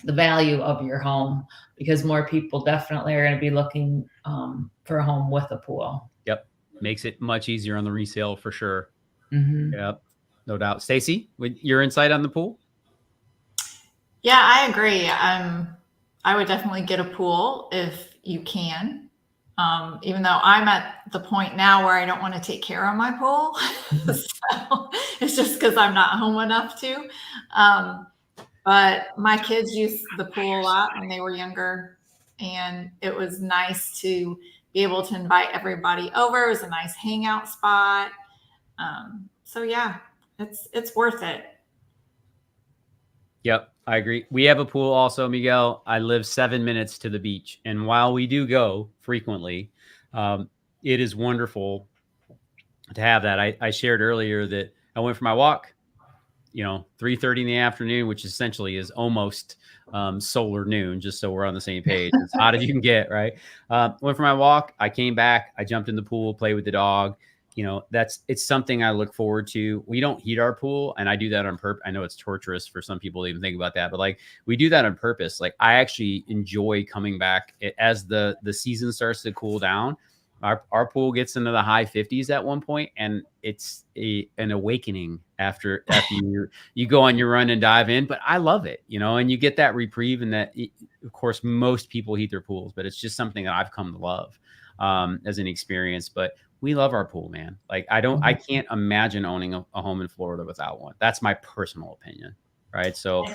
S3: the value of your home, because more people definitely are going to be looking for a home with a pool.
S1: Yep. Makes it much easier on the resale for sure.
S3: Mm-hmm.
S1: Yep. No doubt. Stacy, your insight on the pool?
S2: Yeah, I agree. I would definitely get a pool if you can. Even though I'm at the point now where I don't want to take care of my pool. So it's just because I'm not home enough to. But my kids used the pool a lot when they were younger, and it was nice to be able to invite everybody over. It was a nice hangout spot. So yeah, it's worth it.
S1: Yep, I agree. We have a pool also, Miguel. I live 7 minutes to the beach, and while we do go frequently, it is wonderful to have that. I shared earlier that I went for my walk, 3:30 in the afternoon, which essentially is almost solar noon, just so we're on the same page. As hot as you can get, right? Went for my walk. I came back. I jumped in the pool, played with the dog. It's something I look forward to. We don't heat our pool, and I do that on purpose. I know it's torturous for some people to even think about that, but we do that on purpose. I actually enjoy coming back as the season starts to cool down. Our pool gets into the high 50s at one point, and it's an awakening after you go on your run and dive in. But I love it, and you get that reprieve, and that, of course, most people heat their pools, but it's just something that I've come to love as an experience. But we love our pool, man. Like I can't imagine owning a home in Florida without one. That's my personal opinion, right? So.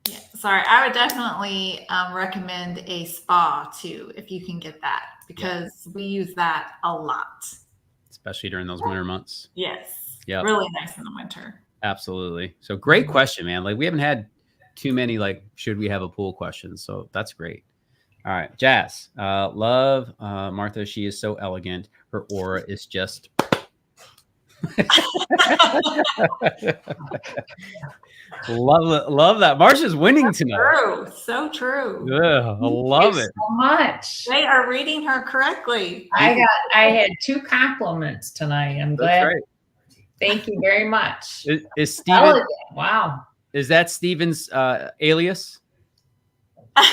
S2: Yeah, sorry, I would definitely recommend a spa too, if you can get that, because we use that a lot.
S1: Especially during those winter months.
S2: Yes.
S1: Yeah.
S2: Really nice in the winter.
S1: Absolutely. So great question, man. Like we haven't had too many, like, should we have a pool questions? So that's great. All right. Jazz, love Martha. She is so elegant. Her aura is just. Love that. Marsha's winning tonight.
S2: True. So true.
S1: Yeah, I love it
S3: so much.
S2: They are reading her correctly.
S3: I had 2 compliments tonight. I'm glad.
S1: That's right.
S3: Thank you very much.
S1: Is Steven,
S3: wow.
S1: Is that Steven's alias?
S2: Do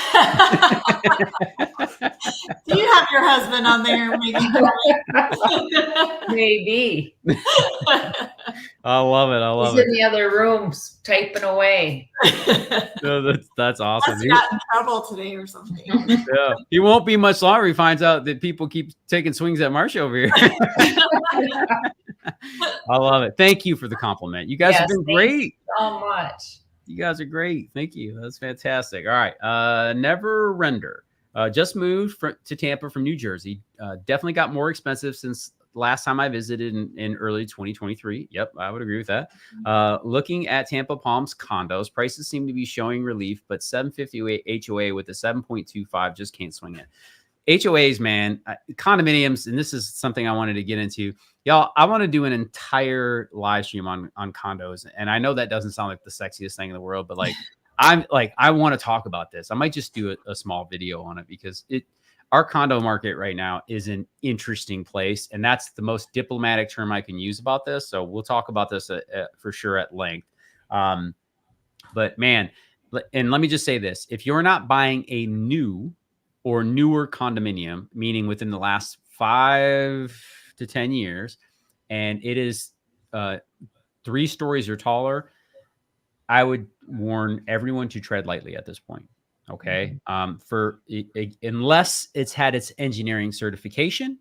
S2: you have your husband on there?
S3: Maybe.
S1: I love it.
S3: He's in the other rooms typing away.
S1: No, that's awesome.
S2: He got in trouble today or something.
S1: Yeah, he won't be much longer. He finds out that people keep taking swings at Marsha over here. I love it. Thank you for the compliment. You guys have been great.
S3: So much.
S1: You guys are great. Thank you. That's fantastic. All right. Never Render. Just moved to Tampa from New Jersey. Definitely got more expensive since last time I visited in early 2023. Yep, I would agree with that. Looking at Tampa Palms condos, prices seem to be showing relief, but 750 HOA with a 7.25 just can't swing it. HOAs, man, condominiums, and this is something I wanted to get into. Y'all, I want to do an entire live stream on condos. And I know that doesn't sound like the sexiest thing in the world, but I want to talk about this. I might just do a small video on it because our condo market right now is an interesting place. And that's the most diplomatic term I can use about this. So we'll talk about this for sure at length. But man, and let me just say this. If you're not buying a new or newer condominium, meaning within the last 5 to 10 years, and it is 3 stories or taller, I would warn everyone to tread lightly at this point. Okay. Unless it's had its engineering certification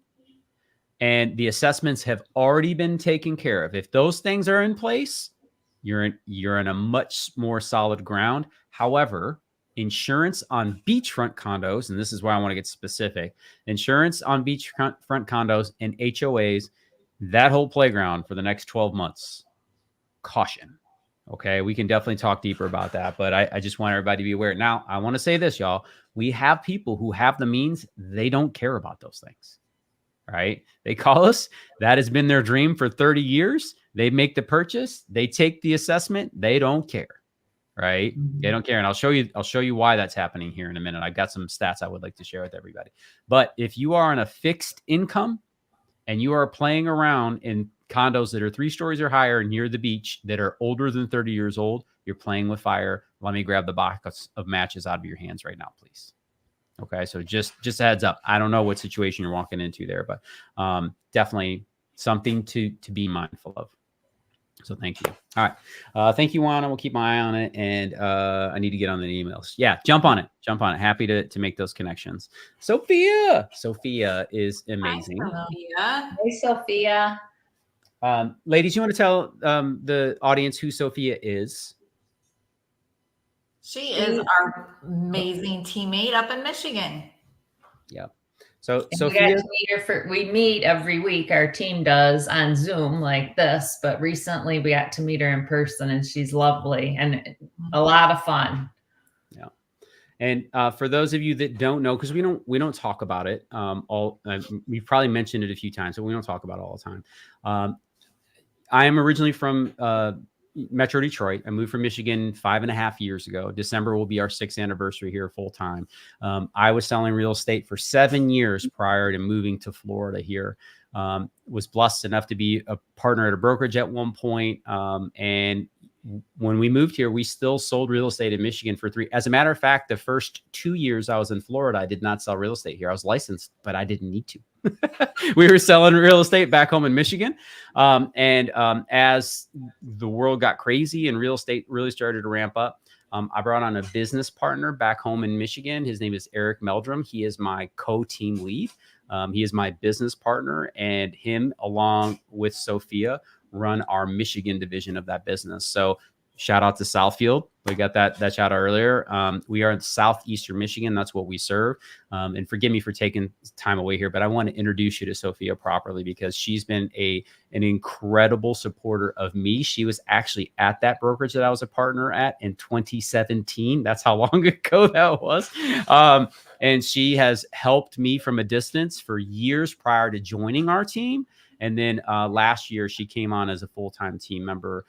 S1: and the assessments have already been taken care of. If those things are in place, you're in a much more solid ground. However, insurance on beachfront condos, and this is where I want to get specific, insurance on beachfront condos and HOAs, that whole playground for the next 12 months, caution. Okay. We can definitely talk deeper about that, but I just want everybody to be aware. Now, I want to say this, y'all. We have people who have the means. They don't care about those things, right? They call us. That has been their dream for 30 years. They make the purchase. They take the assessment. They don't care. Right. They don't care. And I'll show you why that's happening here in a minute. I got some stats I would like to share with everybody. But if you are on a fixed income and you are playing around in condos that are 3 stories or higher near the beach that are older than 30 years old, you're playing with fire. Let me grab the box of matches out of your hands right now, please. Okay. So just a heads up. I don't know what situation you're walking into there, but definitely something to be mindful of. So thank you. All right. Thank you, Juana. We'll keep my eye on it. And I need to get on the emails. Yeah, jump on it. Happy to make those connections. Sophia is amazing.
S2: Hi,
S3: Hey, Sophia.
S1: Ladies, you want to tell the audience who Sophia is?
S2: She is our amazing teammate up in Michigan.
S1: Yeah. So
S3: Sophia, we meet every week. Our team does on Zoom like this, but recently we got to meet her in person, and she's lovely and a lot of fun.
S1: Yeah. And for those of you that don't know, because we don't talk about it we've probably mentioned it a few times, but we don't talk about it all the time. I am originally from Metro Detroit. I moved from Michigan 5.5 years ago. December will be our 6th anniversary here full time. I was selling real estate for 7 years prior to moving to Florida here. Was blessed enough to be a partner at a brokerage at one point. And when we moved here, we still sold real estate in Michigan for 3. As a matter of fact, the first 2 years I was in Florida, I did not sell real estate here. I was licensed, but I didn't need to. We were selling real estate back home in Michigan. As the world got crazy and real estate really started to ramp up, I brought on a business partner back home in Michigan. His name is Eric Meldrum. He is my co-team lead. He is my business partner, and him along with Sophia run our Michigan division of that business. So shout out to Southfield. We got that shout out earlier. We are in southeastern Michigan. That's what we serve. And forgive me for taking time away here, but I want to introduce you to Sophia properly because she's been an incredible supporter of me. She was actually at that brokerage that I was a partner at in 2017. That's how long ago that was. And she has helped me from a distance for years prior to joining our team. And then last year, she came on as a full-time team member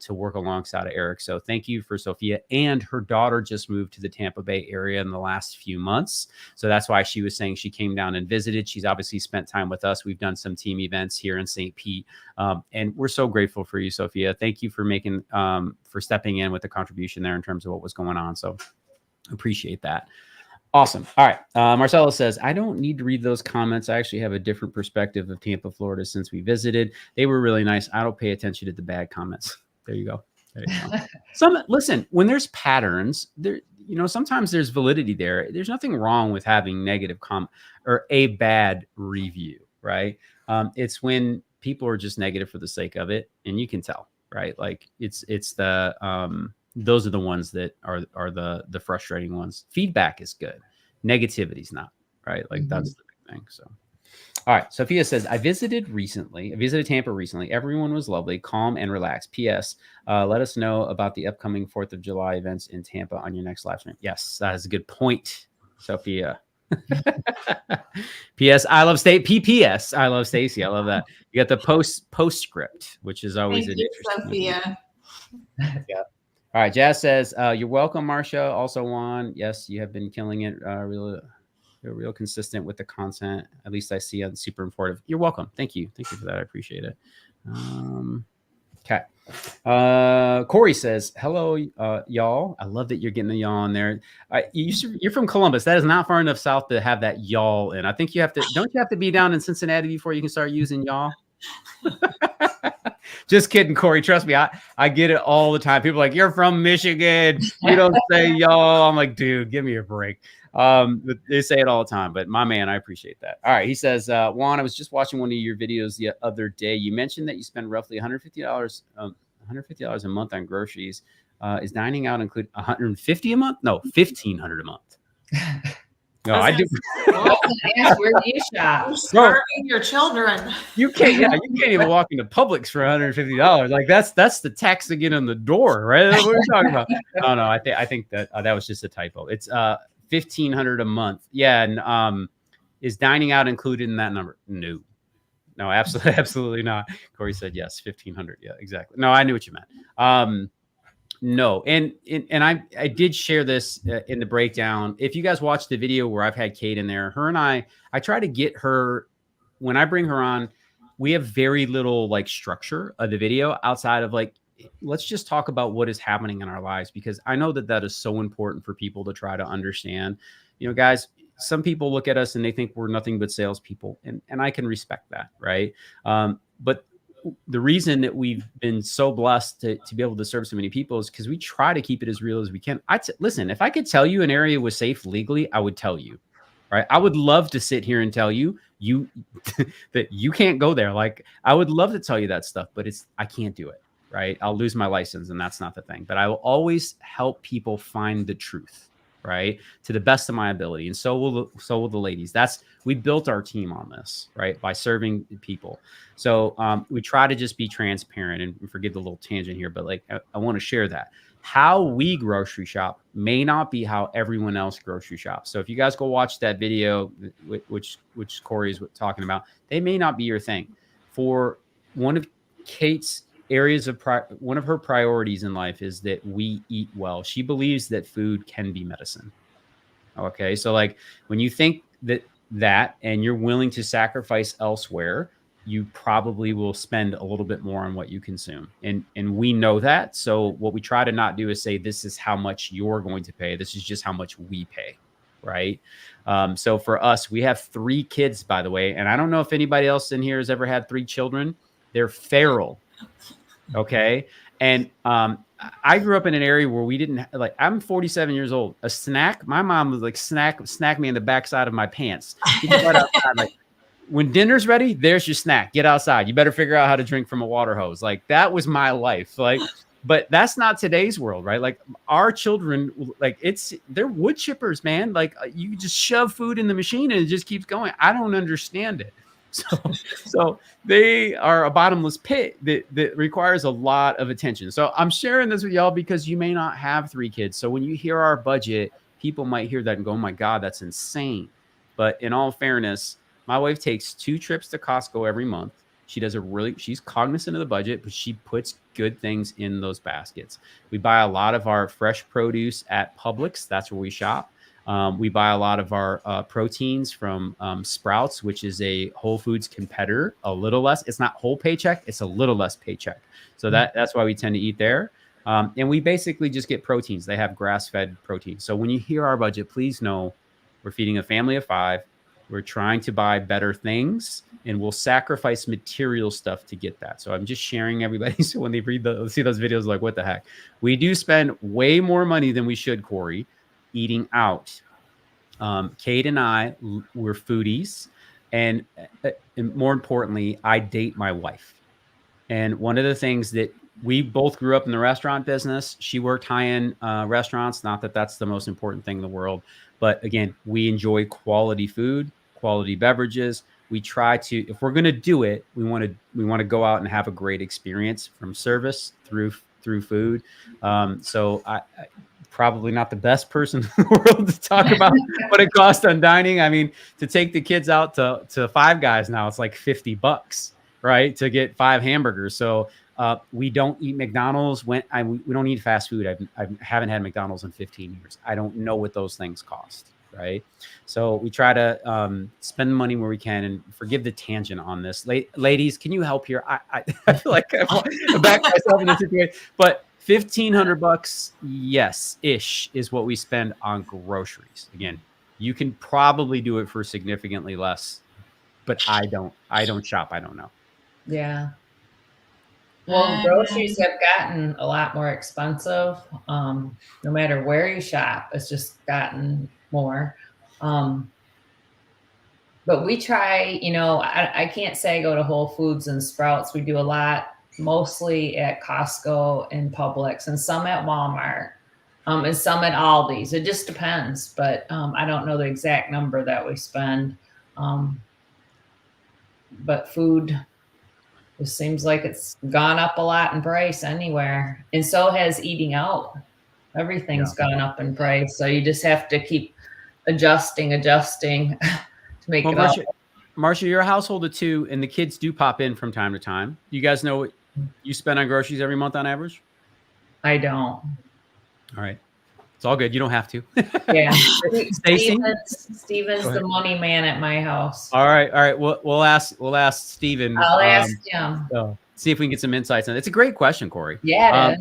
S1: to work alongside of Eric. So thank you for Sophia. And her daughter just moved to the Tampa Bay area in the last few months. So that's why she was saying she came down and visited. She's obviously spent time with us. We've done some team events here in St. Pete. And we're so grateful for you, Sophia. Thank you for for stepping in with the contribution there in terms of what was going on. So appreciate that. Awesome. All right. Marcelo says, I don't need to read those comments. I actually have a different perspective of Tampa, Florida since we visited. They were really nice. I don't pay attention to the bad comments. There you go. There you go. Listen, when there's patterns, sometimes there's validity there. There's nothing wrong with having negative comment or a bad review, right? It's when people are just negative for the sake of it, and you can tell, right? Like it's the those are the ones that are the frustrating ones. Feedback is good. Negativity's not, right? Like that's the big thing. So, all right. Sophia says, I visited Tampa recently. Everyone was lovely, calm, and relaxed. P.S. Let us know about the upcoming 4th of July events in Tampa on your next live stream. Yes, that is a good point, Sophia. P.S. I love state. P.P.S. I love Stacy. I love that. You got the postscript, which is always
S2: Thank you, Sophia.
S1: Yeah. All right. Jazz says, you're welcome, Marcia. Also, Juan. Yes, you have been killing it. Real consistent with the content. At least I see it. Super informative. You're welcome. Thank you. Thank you for that. I appreciate it. Okay. Corey says, hello, y'all. I love that you're getting the y'all in there. You're from Columbus. That is not far enough south to have that y'all in. I think don't you have to be down in Cincinnati before you can start using y'all? Just kidding, Corey. Trust me, I get it all the time. People are like, you're from Michigan. You don't say y'all. I'm like, dude, give me a break. But they say it all the time. But my man, I appreciate that. All right. He says, Juan, I was just watching one of your videos the other day. You mentioned that you spend roughly $150 a month on groceries. Is dining out include $150 a month? No, $1,500 a month. No, I do.
S3: Where do you shop?
S2: Starving your children.
S1: You can't even walk into Publix for $150. Like that's the tax to get in the door, right? That's what we're talking about. No, I think that was just a typo. It's $1,500 a month. Yeah, and is dining out included in that number? No, absolutely not. Corey said yes, $1,500. Yeah, exactly. No, I knew what you meant. No, and I did share this in the breakdown. If you guys watch the video where I've had Kate in there, her and I try to get her, when I bring her on, we have very little like structure of the video outside of like, let's just talk about what is happening in our lives, because I know that is so important for people to try to understand. Guys, some people look at us and they think we're nothing but salespeople, and I can respect that, right? But the reason that we've been so blessed to be able to serve so many people is because we try to keep it as real as we can. Listen, if I could tell you an area was safe legally, I would tell you, right? I would love to sit here and tell you that you can't go there. Like, I would love to tell you that stuff, but I can't do it, right? I'll lose my license, and that's not the thing. But I will always help people find the truth, right, to the best of my ability. And so will the ladies. We built our team on this, right, by serving people. So we try to just be transparent, and forgive the little tangent here, but like I want to share that how we grocery shop may not be how everyone else grocery shops. So if you guys go watch that video, which Corey is talking about, they may not be your thing. For one of Kate's areas of one of her priorities in life is that we eat well. She believes that food can be medicine. Okay. So like when you think that and you're willing to sacrifice elsewhere, you probably will spend a little bit more on what you consume. And we know that. So what we try to not do is say, this is how much you're going to pay. This is just how much we pay. Right. So for us, we have 3 kids, by the way. And I don't know if anybody else in here has ever had 3 children. They're feral. Okay. And I grew up in an area where we didn't like, I'm 47 years old. A snack, my mom was like, snack me in the backside of my pants. You just let outside, like, when dinner's ready, there's your snack. Get outside. You better figure out how to drink from a water hose. Like, that was my life. Like, but that's not today's world, right? Like, our children, like, they're wood chippers, man. Like, you just shove food in the machine and it just keeps going. I don't understand it. So they are a bottomless pit that requires a lot of attention. So I'm sharing this with y'all because you may not have 3 kids. So when you hear our budget, people might hear that and go, oh my God, that's insane. But in all fairness, my wife takes 2 trips to Costco every month. She's cognizant of the budget, but she puts good things in those baskets. We buy a lot of our fresh produce at Publix. That's where we shop. We buy a lot of our proteins from Sprouts, which is a Whole Foods competitor, a little less. It's not whole paycheck. It's a little less paycheck. So that's why we tend to eat there. And we basically just get proteins. They have grass-fed protein. So when you hear our budget, please know we're feeding a family of 5. We're trying to buy better things, and we'll sacrifice material stuff to get that. So I'm just sharing everybody. So when they see those videos, like, what the heck? We do spend way more money than we should, Corey, eating out. Kate and I, we're foodies, and more importantly, I date my wife. And one of the things that we both grew up in the restaurant business. She worked high-end restaurants. Not that that's the most important thing in the world, but again, we enjoy quality food, quality beverages. We try to, if we're going to do it, we want to go out and have a great experience from service through food. So I probably not the best person in the world to talk about what it costs on dining. I mean, to take the kids out to Five Guys now, it's like $50, right, to get 5 hamburgers. So we don't eat McDonald's. We don't eat fast food. I haven't had McDonald's in 15 years. I don't know what those things cost, right? So we try to spend the money where we can. And forgive the tangent on this, ladies. Can you help here? I feel like I back myself in this situation, but $1,500, yes, ish, is what we spend on groceries. Again, you can probably do it for significantly less, but I don't shop. I don't know.
S3: Yeah. Well, groceries have gotten a lot more expensive. No matter where you shop, it's just gotten more. But we try, I can't say I go to Whole Foods and Sprouts. We do a lot, mostly at Costco and Publix, and some at Walmart, and some at Aldi's. It just depends, but I don't know the exact number that we spend. But food, it seems like it's gone up a lot in price anywhere, and so has eating out. Everything's gone up in price, so you just have to keep adjusting to make it up.
S1: Marcia, you're a household of 2, and the kids do pop in from time to time. You guys know what you spend on groceries every month on average?
S3: I don't.
S1: All right. It's all good. You don't have to.
S3: Yeah.
S1: Stacey?
S3: Steven's the money man at my house.
S1: All right. We'll ask Steven.
S3: I'll ask him.
S1: See if we can get some insights on it. It's a great question, Corey.
S3: Yeah.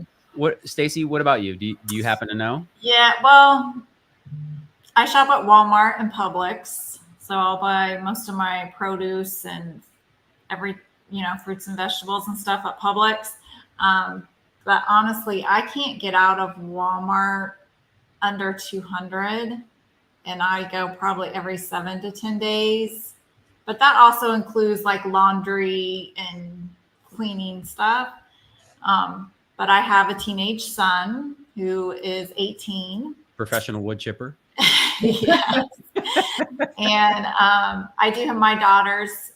S1: Stacey, what about you? Do you happen to know?
S2: Yeah, well, I shop at Walmart and Publix. So I'll buy most of my produce and fruits and vegetables and stuff at Publix. But honestly, I can't get out of Walmart under 200, and I go probably every 7 to 10 days. But that also includes like laundry and cleaning stuff. But I have a teenage son who is 18.
S1: Professional wood chipper.
S2: Yes. And I do have my daughters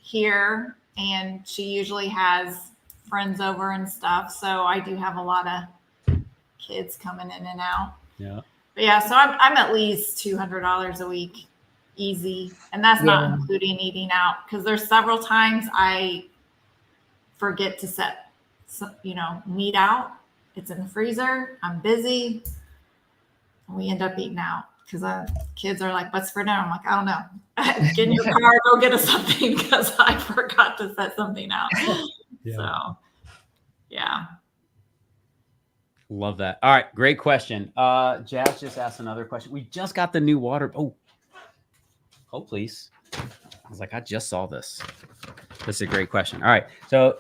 S2: here, and she usually has friends over and stuff. So I do have a lot of kids coming in and out.
S1: Yeah.
S2: But yeah, so I'm at least $200 a week, easy, and that's not including eating out, because there's several times I forget to set, meat out. It's in the freezer. I'm busy. And we end up eating out. because kids are like, what's for dinner? I'm like, I don't know. Get in your car, go get us something because I forgot to set something out.
S1: Yeah.
S2: So, yeah.
S1: Love that. All right. Great question. Jazz just asked another question. We just got the new water. Oh, please. I was like, I just saw this. This is a great question. All right. So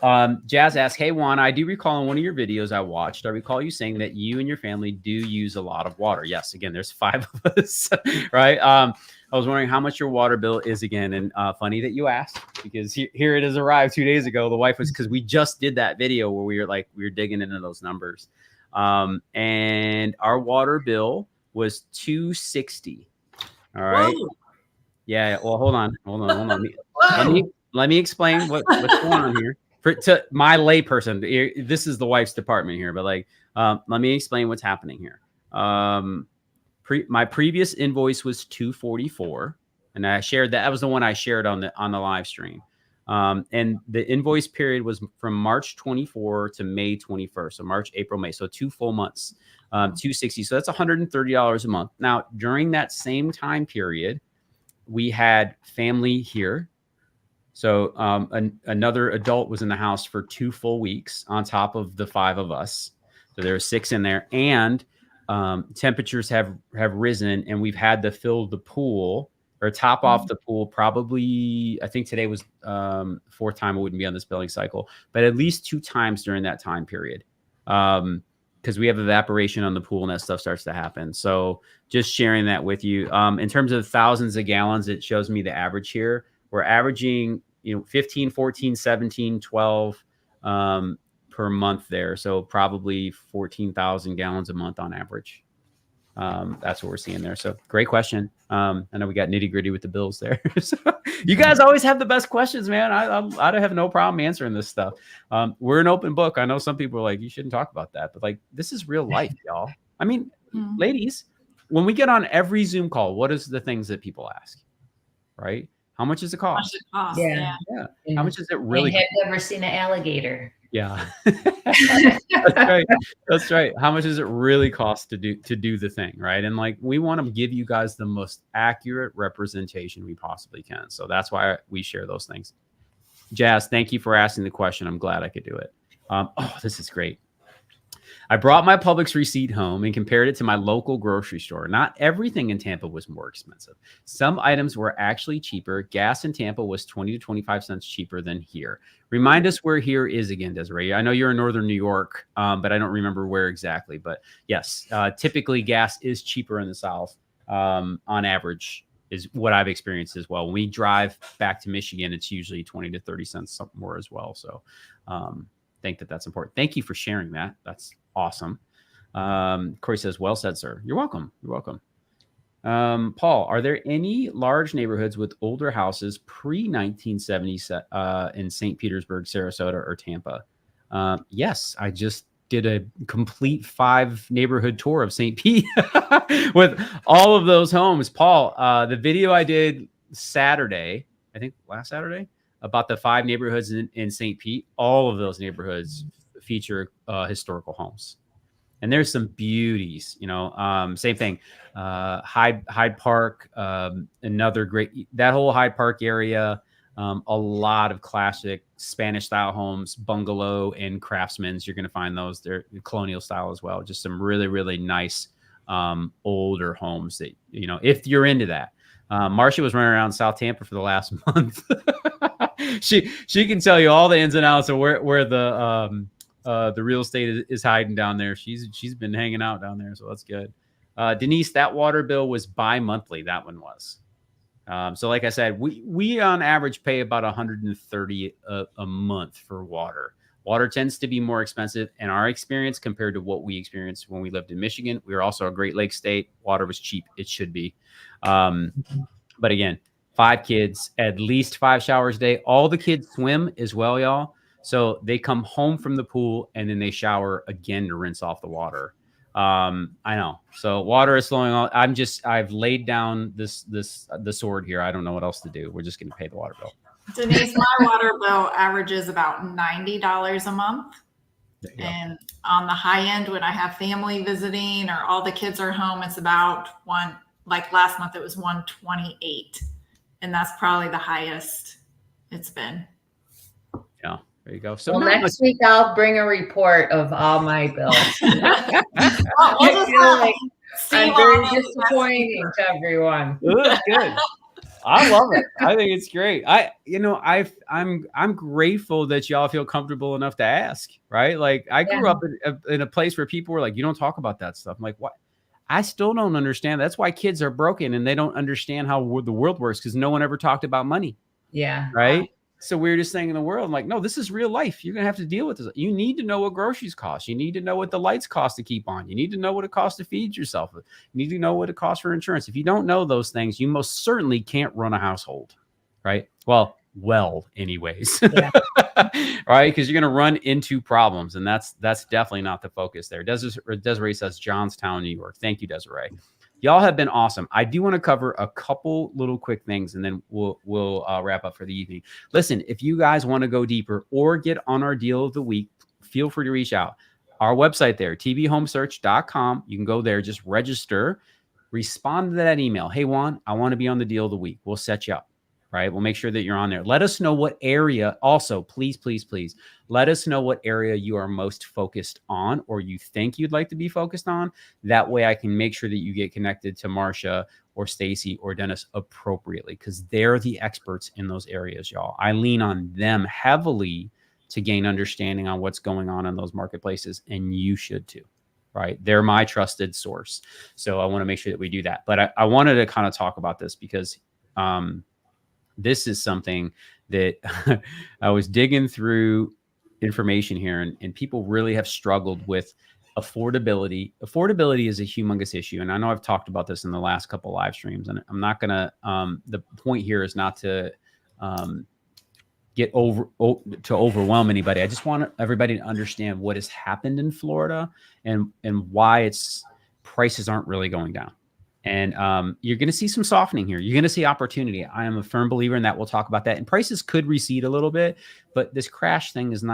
S1: Jazz asked, hey, Juan, I do recall in one of your videos I watched, I recall you saying that you and your family do use a lot of water. Yes. Again, there's 5 of us, right? I was wondering how much your water bill is again. And funny that you asked, because here it has arrived 2 days ago. The wife was, because we just did that video where we were digging into those numbers. And our water bill was $260. All right. Whoa. Yeah. Well, hold on. Let me explain what's going on here to my layperson. This is the wife's department here, but let me explain what's happening here. My previous invoice was $244, and I shared that. That was the one I shared on the live stream. And the invoice period was from March 24 to May 21st. So March, April, May. So 2 full months, $260. So that's $130 a month. Now, during that same time period, we had family here. So another adult was in the house for 2 full weeks on top of the 5 of us. So there were 6 in there, and temperatures have risen, and we've had to fill the pool or top off the pool. Probably, I think today was 4th time it wouldn't be on this billing cycle, but at least 2 times during that time period. Because we have evaporation on the pool and that stuff starts to happen. So just sharing that with you. In terms of thousands of gallons, it shows me the average here. We're averaging, 15, 14, 17, 12 per month there. So probably 14,000 gallons a month on average. That's what we're seeing there. So great question. I know we got nitty gritty with the bills there. So you guys always have the best questions, man. I have no problem answering this stuff. We're an open book. I know some people are like, you shouldn't talk about that, but this is real life, y'all. I mean, ladies, when we get on every Zoom call, what is the things that people ask, right? How much does it cost?
S2: Yeah.
S1: How much is it really?
S3: Have you ever seen an alligator?
S1: Yeah. That's right. That's right. How much does it really cost to do the thing, right? And we want to give you guys the most accurate representation we possibly can. So that's why we share those things. Jazz, thank you for asking the question. I'm glad I could do it. This is great. I brought my Publix receipt home and compared it to my local grocery store. Not everything in Tampa was more expensive. Some items were actually cheaper. Gas in Tampa was 20 to 25 cents cheaper than here. Remind us where here is again, Desiree. I know you're in Northern New York, but I don't remember where exactly. But yes, typically gas is cheaper in the South on average is what I've experienced as well. When we drive back to Michigan, it's usually 20 to 30 cents more as well. So think that's important. Thank you for sharing that. That's awesome. Corey says, well said, sir. You're welcome. You're welcome. Paul, are there any large neighborhoods with older houses pre-1970 in St. Petersburg, Sarasota, or Tampa? Yes, I just did a complete 5 neighborhood tour of St. Pete with all of those homes. Paul, the video I did Saturday, I think last Saturday, about the 5 neighborhoods in St. Pete, all of those neighborhoods feature historical homes. And there's some beauties, same thing. Hyde Park, another great, that whole Hyde Park area, a lot of classic Spanish style homes, bungalow and craftsman's. You're going to find those. They're colonial style as well. Just some really, really nice older homes that, if you're into that. Marcia was running around South Tampa for the last month. She can tell you all the ins and outs of where the real estate is hiding down there. She's been hanging out down there, so that's good. Denise, that water bill was bi-monthly. That one was. So like I said, we on average pay about $130 a month for water. Water tends to be more expensive in our experience compared to what we experienced when we lived in Michigan. We were also a Great Lakes state. Water was cheap. It should be. But again, 5 kids, at least 5 showers a day. All the kids swim as well, y'all. So they come home from the pool and then they shower again to rinse off the water. I know. So water is flowing on. I've laid down the sword here. I don't know what else to do. We're just going to pay the water bill.
S2: Denise, my water bill averages about $90 a month. And on the high end, when I have family visiting or all the kids are home, it's about like last month it was 128, and that's probably the highest it's been.
S1: Yeah, there you go. So
S3: well, next week I'll bring a report of all my bills.
S2: We'll
S3: I'm very disappointing to everyone.
S1: Good. I love it. I think it's great. I'm grateful that y'all feel comfortable enough to ask, right? Like I grew up in a place where people were like, you don't talk about that stuff. I'm like, what? I still don't understand. That's why kids are broken and they don't understand how the world works because no one ever talked about money.
S3: Yeah.
S1: Right. It's the weirdest thing in the world. I'm like, no, this is real life. You're going to have to deal with this. You need to know what groceries cost. You need to know what the lights cost to keep on. You need to know what it costs to feed yourself. You need to know what it costs for insurance. If you don't know those things, you most certainly can't run a household. Right. Well, anyways. Yeah. Right. Because you're going to run into problems. And that's definitely not the focus there. Desiree says Johnstown, New York. Thank you, Desiree. Y'all have been awesome. I do want to cover a couple little quick things and then we'll wrap up for the evening. Listen, if you guys want to go deeper or get on our deal of the week, feel free to reach out. Our website there, tvhomesearch.com. You can go there, just register, respond to that email. Hey, Juan, I want to be on the deal of the week. We'll set you up. Right. We'll make sure that you're on there. Let us know what area. Also, please, please, please let us know what area you are most focused on or you think you'd like to be focused on. That way I can make sure that you get connected to Marcia or Stacy or Dennis appropriately because they're the experts in those areas, y'all. I lean on them heavily to gain understanding on what's going on in those marketplaces, and you should too. Right. They're my trusted source. So I want to make sure that we do that. But I wanted to kind of talk about this because this is something that I was digging through information here and people really have struggled with affordability. Affordability is a humongous issue. And I know I've talked about this in the last couple live streams and I'm not going to, the point here is not to to overwhelm anybody. I just want everybody to understand what has happened in Florida and why prices aren't really going down. And you're going to see some softening here. You're going to see opportunity. I am a firm believer in that. We'll talk about that. And prices could recede a little bit, but this crash thing is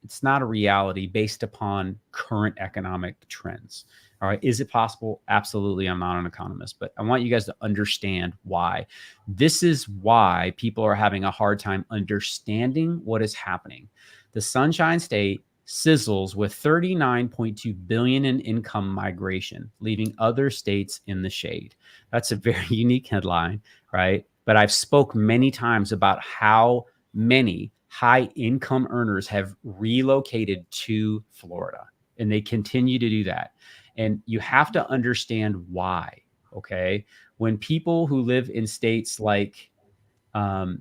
S1: it's not a reality based upon current economic trends. All right. Is it possible? Absolutely. I'm not an economist, but I want you guys to understand why. This is why people are having a hard time understanding what is happening. The Sunshine State sizzles with $39.2 billion in income migration, leaving other states in the shade. That's a very unique headline, right? But I've spoke many times about how many high income earners have relocated to Florida, and they continue to do that. And you have to understand why, okay? When people who live in states like,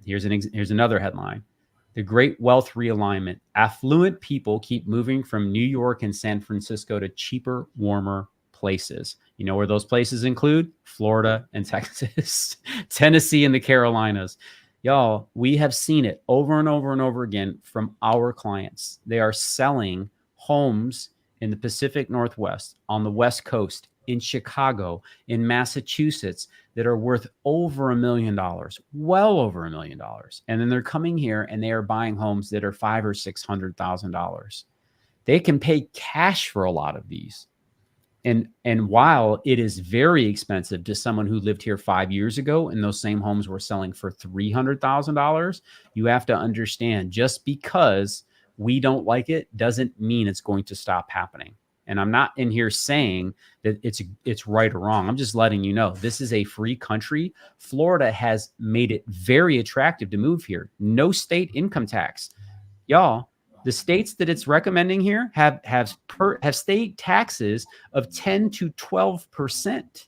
S1: here's another headline, the Great Wealth Realignment. Affluent people keep moving from New York and San Francisco to cheaper, warmer places. You know where those places include? Florida and Texas, Tennessee and the Carolinas. Y'all, we have seen it over and over and over again from our clients. They are selling homes in the Pacific Northwest, on the West Coast, in Chicago, in Massachusetts, that are worth over $1 million, well over $1 million. And then they're coming here and they are buying homes that are $500,000 or $600,000. They can pay cash for a lot of these. And while it is very expensive to someone who lived here 5 years ago and those same homes were selling for $300,000, you have to understand just because we don't like it doesn't mean it's going to stop happening. And I'm not in here saying that it's right or wrong. I'm just letting you know this is a free country. Florida has made it very attractive to move here. No state income tax. Y'all, the states that it's recommending here have state taxes of 10 to 12%.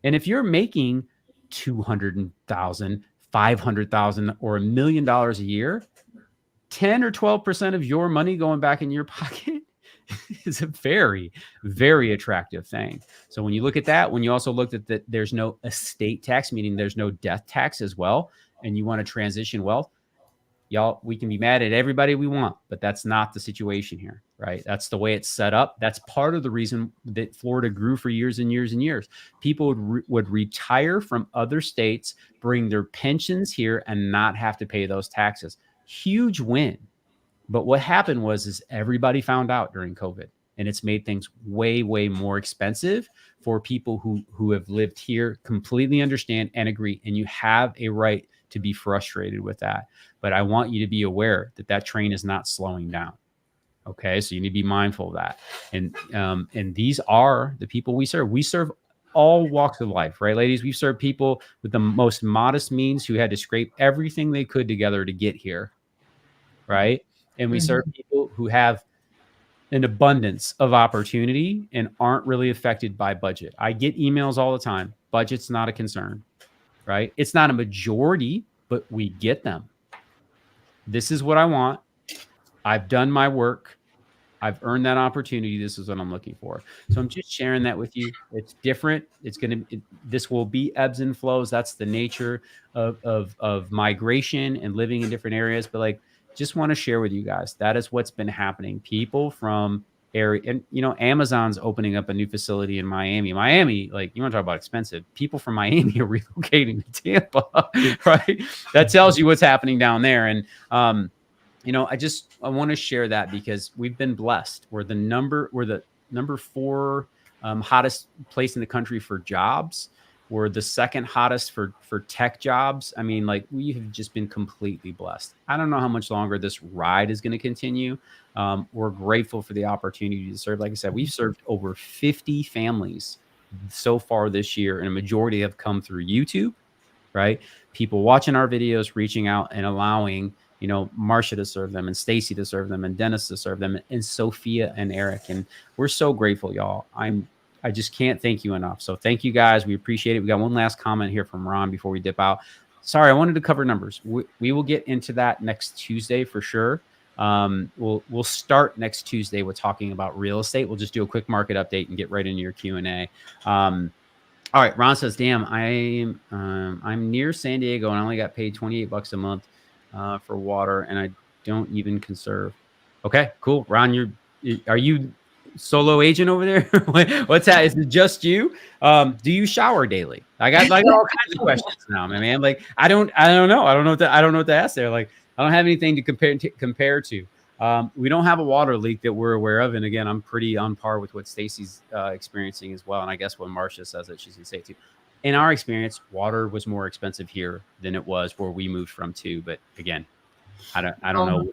S1: And if you're making $200,000, $500,000 or $1 million a year, 10 or 12% of your money going back in your pocket is a very, very attractive thing. So when you look at that, when you also looked at that, there's no estate tax, meaning there's no death tax as well, and you want to transition wealth, y'all, we can be mad at everybody we want, but that's not the situation here, right? That's the way it's set up. That's part of the reason that Florida grew for years and years and years. People would retire from other states, bring their pensions here, and not have to pay those taxes. Huge win. But what happened was everybody found out during COVID. and it's made things way, way more expensive for people who have lived here, completely understand and agree. And you have a right to be frustrated with that. But I want you to be aware that that train is not slowing down. Okay, so you need to be mindful of that. And these are the people we serve. We serve all walks of life, right, ladies? We've served people with the most modest means who had to scrape everything they could together to get here, right? And we serve people who have an abundance of opportunity and aren't really affected by budget. I get emails all the time. Budget's not a concern, right? It's not a majority, but we get them. This is what I want. I've done my work. I've earned that opportunity. This is what I'm looking for. So I'm just sharing that with you. It's different. This will be ebbs and flows. That's the nature of migration and living in different areas. But like, just want to share with you guys, that is what's been happening. People from area, and Amazon's opening up a new facility in Miami. Like, you want to talk about expensive. People from Miami are relocating to Tampa, right? That tells you what's happening down there. And, I want to share that because we've been blessed. We're the number 4 hottest place in the country for jobs. We're the second hottest for tech jobs. I mean, like, we have just been completely blessed. I don't know how much longer this ride is going to continue. We're grateful for the opportunity to serve. Like I said, we've served over 50 families so far this year, and a majority have come through YouTube, right? People watching our videos, reaching out and allowing Marcia to serve them, and Stacy to serve them, and Dennis to serve them, and Sophia and Eric. And we're so grateful, y'all. I just can't thank you enough. So thank you guys. We appreciate it. We got one last comment here from Ron before we dip out. Sorry, I wanted to cover numbers. We will get into that next Tuesday for sure. We'll start next Tuesday with talking about real estate. We'll just do a quick market update and get right into your Q&A. All right, Ron says, "Damn, I'm near San Diego and I only got paid $28 a month for water, and I don't even conserve." Okay, cool. Ron, are you solo agent over there? What's that? Is it just you? Do you shower daily? I got like all kinds of questions now, my man. Like, I don't know. I don't know what to ask there. Like, I don't have anything to compare to. We don't have a water leak that we're aware of. And again, I'm pretty on par with what Stacy's experiencing as well. And I guess when Marcia says it, she's gonna say it too. In our experience, water was more expensive here than it was where we moved from too. But again, I don't know.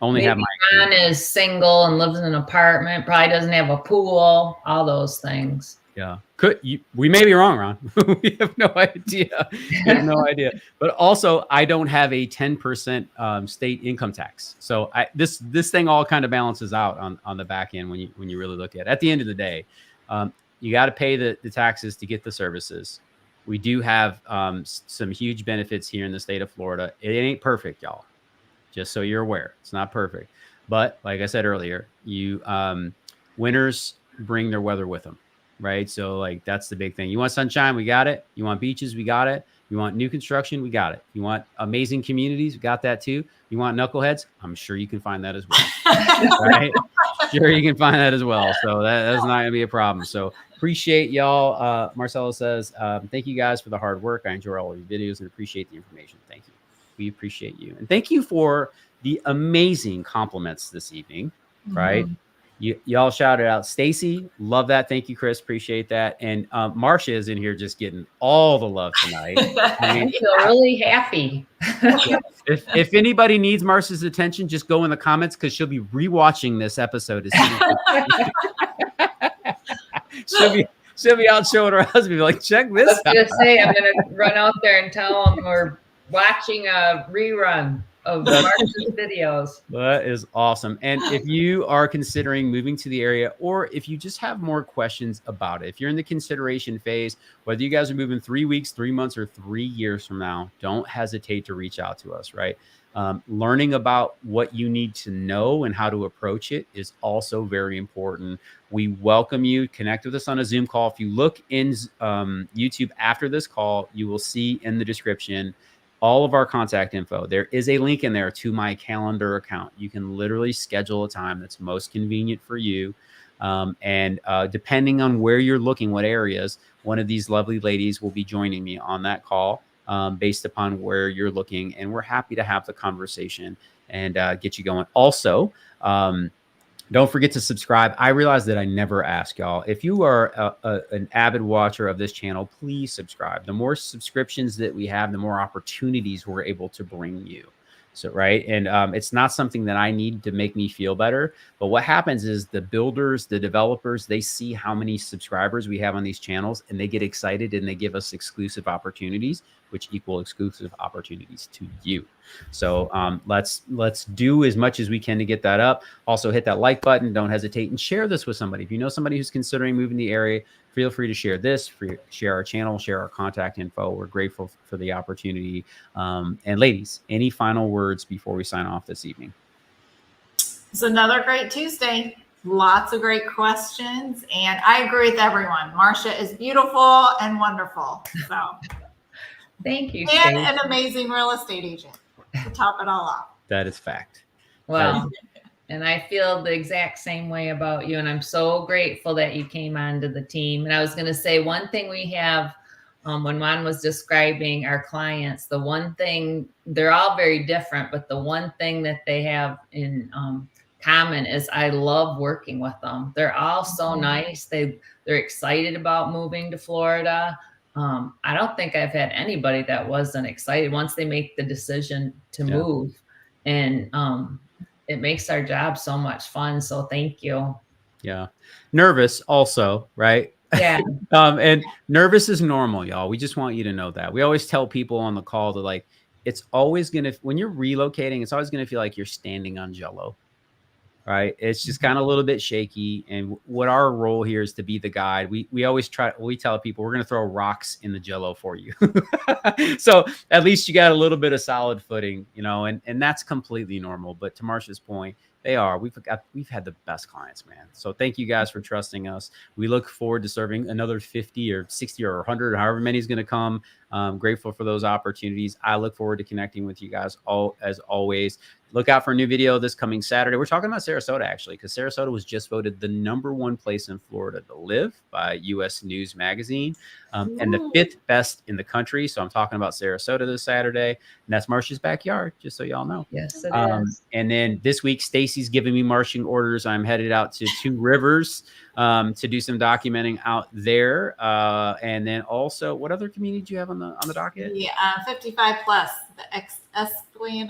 S1: Only
S3: maybe
S1: have my
S3: Ron is single and lives in an apartment, probably doesn't have a pool, all those things.
S1: Yeah. We may be wrong, Ron. We have no idea. But also, I don't have a 10% state income tax. So this thing all kind of balances out on the back end when you really look at it. At the end of the day, you got to pay the taxes to get the services. We do have some huge benefits here in the state of Florida. It ain't perfect, y'all. Just so you're aware, it's not perfect. But like I said earlier, winters bring their weather with them, right? So like, that's the big thing. You want sunshine, we got it. You want beaches, we got it. You want new construction, we got it. You want amazing communities, we got that too. You want knuckleheads, I'm sure you can find that as well. Right? Sure, you can find that as well. So that's not gonna be a problem. So appreciate y'all. Marcelo says, "Thank you guys for the hard work. I enjoy all of your videos and appreciate the information." Thank you. We appreciate you. And thank you for the amazing compliments this evening, right? Y'all shouted out. Stacy, love that. Thank you, Chris. Appreciate that. And Marcia is in here just getting all the love tonight. I mean,
S3: I feel really happy.
S1: if anybody needs Marcia's attention, just go in the comments because she'll be rewatching this episode as soon as she'll be out showing her husband, like, check this out.
S3: I was gonna say, I'm gonna run out there and tell them we're watching a rerun of Marcia's videos.
S1: That is awesome. And if you are considering moving to the area, or if you just have more questions about it, if you're in the consideration phase, whether you guys are moving 3 weeks, 3 months, or 3 years from now, don't hesitate to reach out to us, right? Learning about what you need to know and how to approach it is also very important. We welcome you. Connect with us on a Zoom call. If you look in YouTube after this call, you will see in the description all of our contact info. There is a link in there to my calendar account. You can literally schedule a time that's most convenient for you. And depending on where you're looking, what areas, one of these lovely ladies will be joining me on that call based upon where you're looking. And we're happy to have the conversation and get you going. Also, Don't forget to subscribe. I realize that I never ask y'all. If you are an avid watcher of this channel, please subscribe. The more subscriptions that we have, the more opportunities we're able to bring you. So, right. And it's not something that I need to make me feel better. But what happens is the builders, the developers, they see how many subscribers we have on these channels and they get excited and they give us exclusive opportunities, which equal exclusive opportunities to you. So let's do as much as we can to get that up. Also hit that like button. Don't hesitate and share this with somebody. If you know somebody who's considering moving the area, feel free to share this, share our channel, share our contact info. We're grateful for the opportunity. And ladies, any final words before we sign off this evening?
S2: It's another great Tuesday. Lots of great questions. And I agree with everyone. Marcia is beautiful and wonderful. So
S3: thank you.
S2: And an amazing real estate agent to top it all off.
S1: That is fact.
S3: Well, and I feel the exact same way about you. And I'm so grateful that you came onto the team. And I was going to say one thing we have when Juan was describing our clients, the one thing, they're all very different, but the one thing that they have in common is I love working with them. They're all so nice. They're excited about moving to Florida. I don't think I've had anybody that wasn't excited once they make the decision to move. And it makes our job so much fun. So thank you. Yeah.
S1: Nervous also, right?
S3: Yeah.
S1: And nervous is normal, y'all. We just want you to know that. We always tell people on the call that, like, it's always going to, when you're relocating, it's always going to feel like you're standing on Jell-O. Right. It's just kind of a little bit shaky. And what our role here is to be the guide. We always we tell people we're going to throw rocks in the Jell-O for you. So at least you got a little bit of solid footing, you know, and that's completely normal. But to Marcia's point, we've had the best clients, man. So thank you guys for trusting us. We look forward to serving another 50 or 60 or 100, however many is going to come. Grateful for those opportunities. I look forward to connecting with you guys as always. Look out for a new video this coming Saturday. We're talking about Sarasota, actually, because Sarasota was just voted the #1 place in Florida to live by U.S. News Magazine, and the 5th best in the country. So I'm talking about Sarasota this Saturday, and that's Marcia's backyard, just so y'all know.
S3: Yes, it is.
S1: And then this week, Stacy's giving me marching orders. I'm headed out to Two Rivers to do some documenting out there. And then also, what other community do you have on the docket?
S2: Yeah, 55 plus, the Esplanade.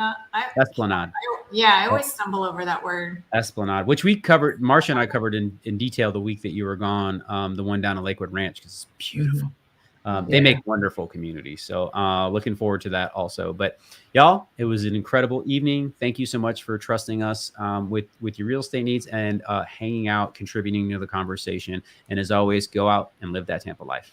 S1: Esplanade.
S2: I always stumble over that word.
S1: Esplanade, which we covered, Marcia and I covered in detail the week that you were gone, the one down at Lakewood Ranch, because it's beautiful. They make wonderful communities. So looking forward to that also. But y'all, it was an incredible evening. Thank you so much for trusting us with your real estate needs and hanging out, contributing to the conversation. And as always, go out and live that Tampa life.